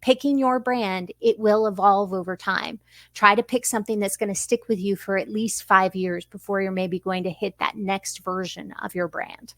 picking your brand, it will evolve over time. Try to pick something that's going to stick with you for at least 5 years before you're maybe going to hit that next version of your brand.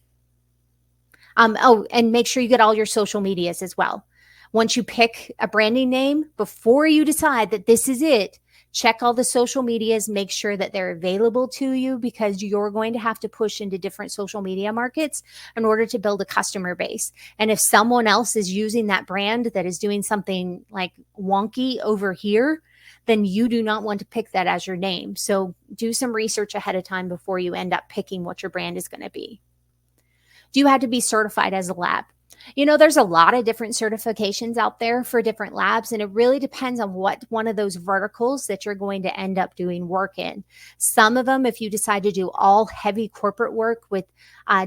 And make sure you get all your social medias as well. Once you pick a branding name, before you decide that this is it, check all the social medias, make sure that they're available to you because you're going to have to push into different social media markets in order to build a customer base. And if someone else is using that brand that is doing something like wonky over here, then you do not want to pick that as your name. So do some research ahead of time before you end up picking what your brand is going to be. Do you have to be certified as a lab? There's a lot of different certifications out there for different labs, and it really depends on what one of those verticals that you're going to end up doing work in. Some of them, if you decide to do all heavy corporate work with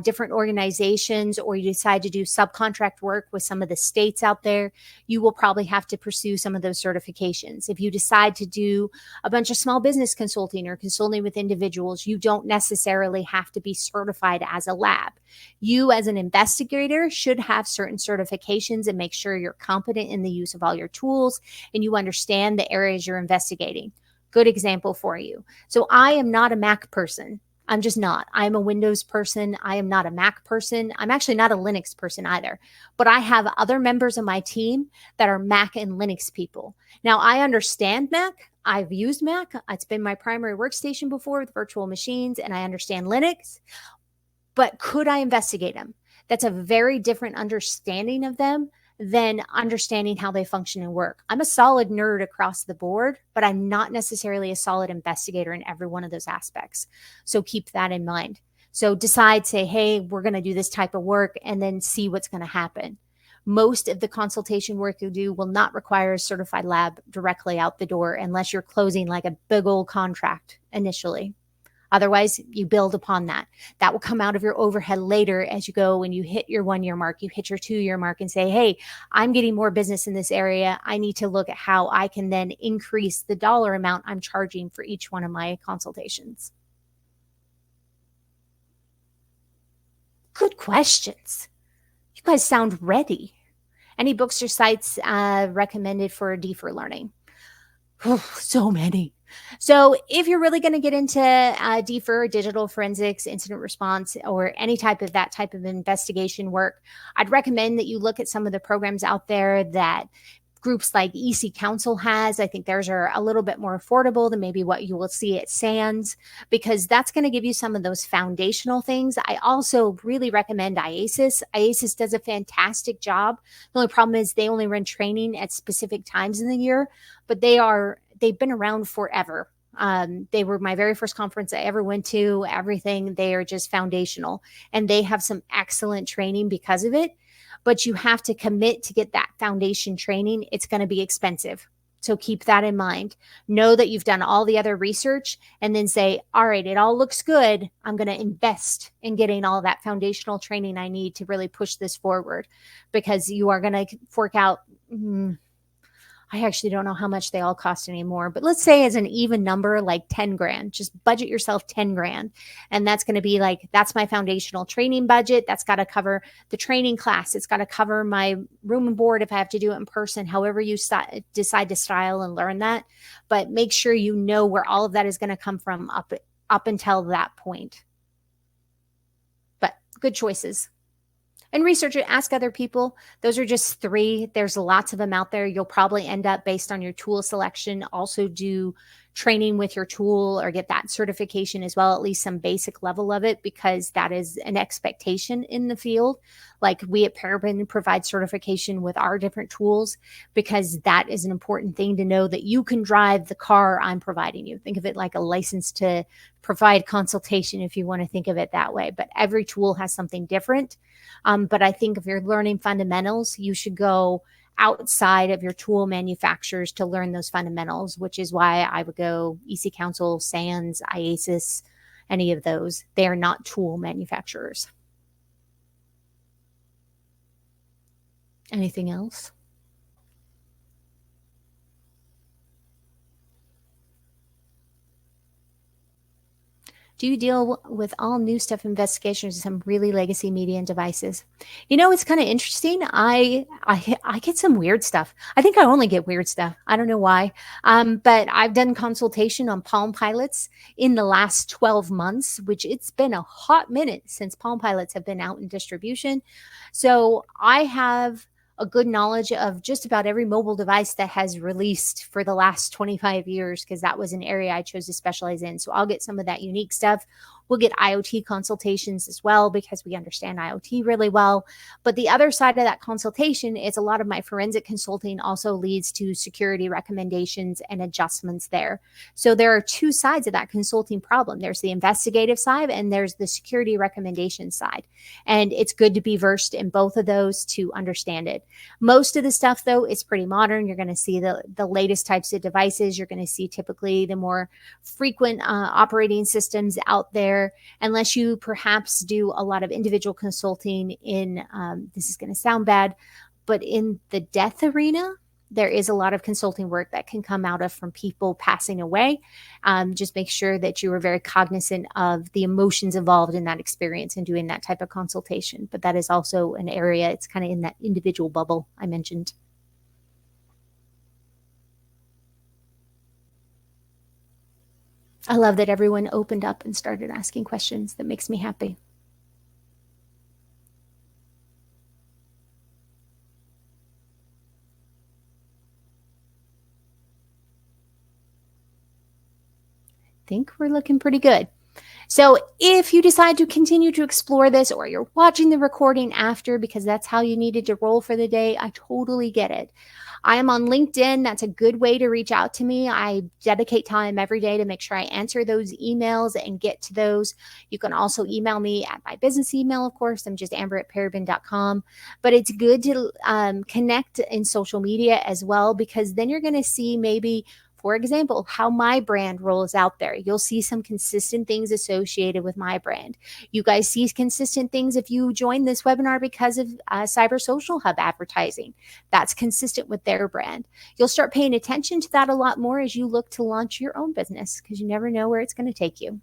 different organizations, or you decide to do subcontract work with some of the states out there, you will probably have to pursue some of those certifications. If you decide to do a bunch of small business consulting or consulting with individuals, you don't necessarily have to be certified as a lab. You, as an investigator, should have certain certifications and make sure you're competent in the use of all your tools and you understand the areas you're investigating. Good example for you. So, I am not a Mac person. I'm just not. I'm a Windows person. I am not a Mac person. I'm actually not a Linux person either. But I have other members of my team that are Mac and Linux people. Now, I understand Mac. I've used Mac. It's been my primary workstation before with virtual machines, and I understand Linux. But could I investigate them? That's a very different understanding of them than understanding how they function and work. I'm a solid nerd across the board, but I'm not necessarily a solid investigator in every one of those aspects. So keep that in mind. So decide, say, hey, we're going to do this type of work, and then see what's going to happen. Most of the consultation work you do will not require a certified lab directly out the door unless you're closing like a big old contract initially. Otherwise, you build upon that. That will come out of your overhead later as you go and you hit your 1 year mark, you hit your 2 year mark, and say, hey, I'm getting more business in this area. I need to look at how I can then increase the dollar amount I'm charging for each one of my consultations. Good questions. You guys sound ready. Any books or sites recommended for deeper learning? So many. So if you're really going to get into deeper digital forensics, incident response, or any type of that type of investigation work, I'd recommend that you look at some of the programs out there that groups like EC Council has. I think theirs are a little bit more affordable than maybe what you will see at SANS, because that's going to give you some of those foundational things. I also really recommend IASIS. IASIS does a fantastic job. The only problem is they only run training at specific times in the year, but they've been around forever. They were my very first conference I ever went to. Everything, they are just foundational, and they have some excellent training because of it. But you have to commit to get that foundation training. It's going to be expensive. So keep that in mind. Know that you've done all the other research, and then say, all right, it all looks good. I'm going to invest in getting all that foundational training I need to really push this forward, because you are going to fork out, I actually don't know how much they all cost anymore, but let's say as an even number, like 10 grand, just budget yourself 10 grand. And that's going to be like, that's my foundational training budget. That's got to cover the training class. It's got to cover my room and board if I have to do it in person, however you decide to style and learn that. But make sure you know where all of that is going to come from up until that point. But good choices. And research it, ask other people. Those are just 3. There's lots of them out there. You'll probably end up, based on your tool selection, also do training with your tool or get that certification as well, at least some basic level of it, because that is an expectation in the field. Like we at Paraben provide certification with our different tools, because that is an important thing to know, that you can drive the car I'm providing you. Think of it like a license to provide consultation, if you want to think of it that way. But every tool has something different. But I think if you're learning fundamentals, you should go outside of your tool manufacturers to learn those fundamentals, which is why I would go EC Council, SANS, IASIS, any of those. They are not tool manufacturers. Anything else? Do you deal with all new stuff investigations and some really legacy media and devices? It's kind of interesting. I get some weird stuff. I think I only get weird stuff. I don't know why. But I've done consultation on Palm Pilots in the last 12 months, which it's been a hot minute since Palm Pilots have been out in distribution. So I have a good knowledge of just about every mobile device that has released for the last 25 years, because that was an area I chose to specialize in. So I'll get some of that unique stuff. We'll get IoT consultations as well because we understand IoT really well. But the other side of that consultation is a lot of my forensic consulting also leads to security recommendations and adjustments there. So there are two sides of that consulting problem. There's the investigative side and there's the security recommendation side. And it's good to be versed in both of those to understand it. Most of the stuff, though, is pretty modern. You're going to see the latest types of devices. You're going to see typically the more frequent operating systems out there, unless you perhaps do a lot of individual consulting in, this is going to sound bad, but in the death arena, there is a lot of consulting work that can come out of from people passing away. Just make sure that you are very cognizant of the emotions involved in that experience and doing that type of consultation. But that is also an area, it's kind of in that individual bubble I mentioned. I love that everyone opened up and started asking questions. That makes me happy. Think we're looking pretty good. So if you decide to continue to explore this, or you're watching the recording after because that's how you needed to roll for the day, I totally get it. I am on LinkedIn. That's a good way to reach out to me. I dedicate time every day to make sure I answer those emails and get to those. You can also email me at my business email, of course. I'm just amber@parabon.com. But it's good to connect in social media as well, because then you're going to see maybe, for example, how my brand rolls out there. You'll see some consistent things associated with my brand. You guys see consistent things if you join this webinar because of Cyber Social Hub advertising. That's consistent with their brand. You'll start paying attention to that a lot more as you look to launch your own business, because you never know where it's going to take you.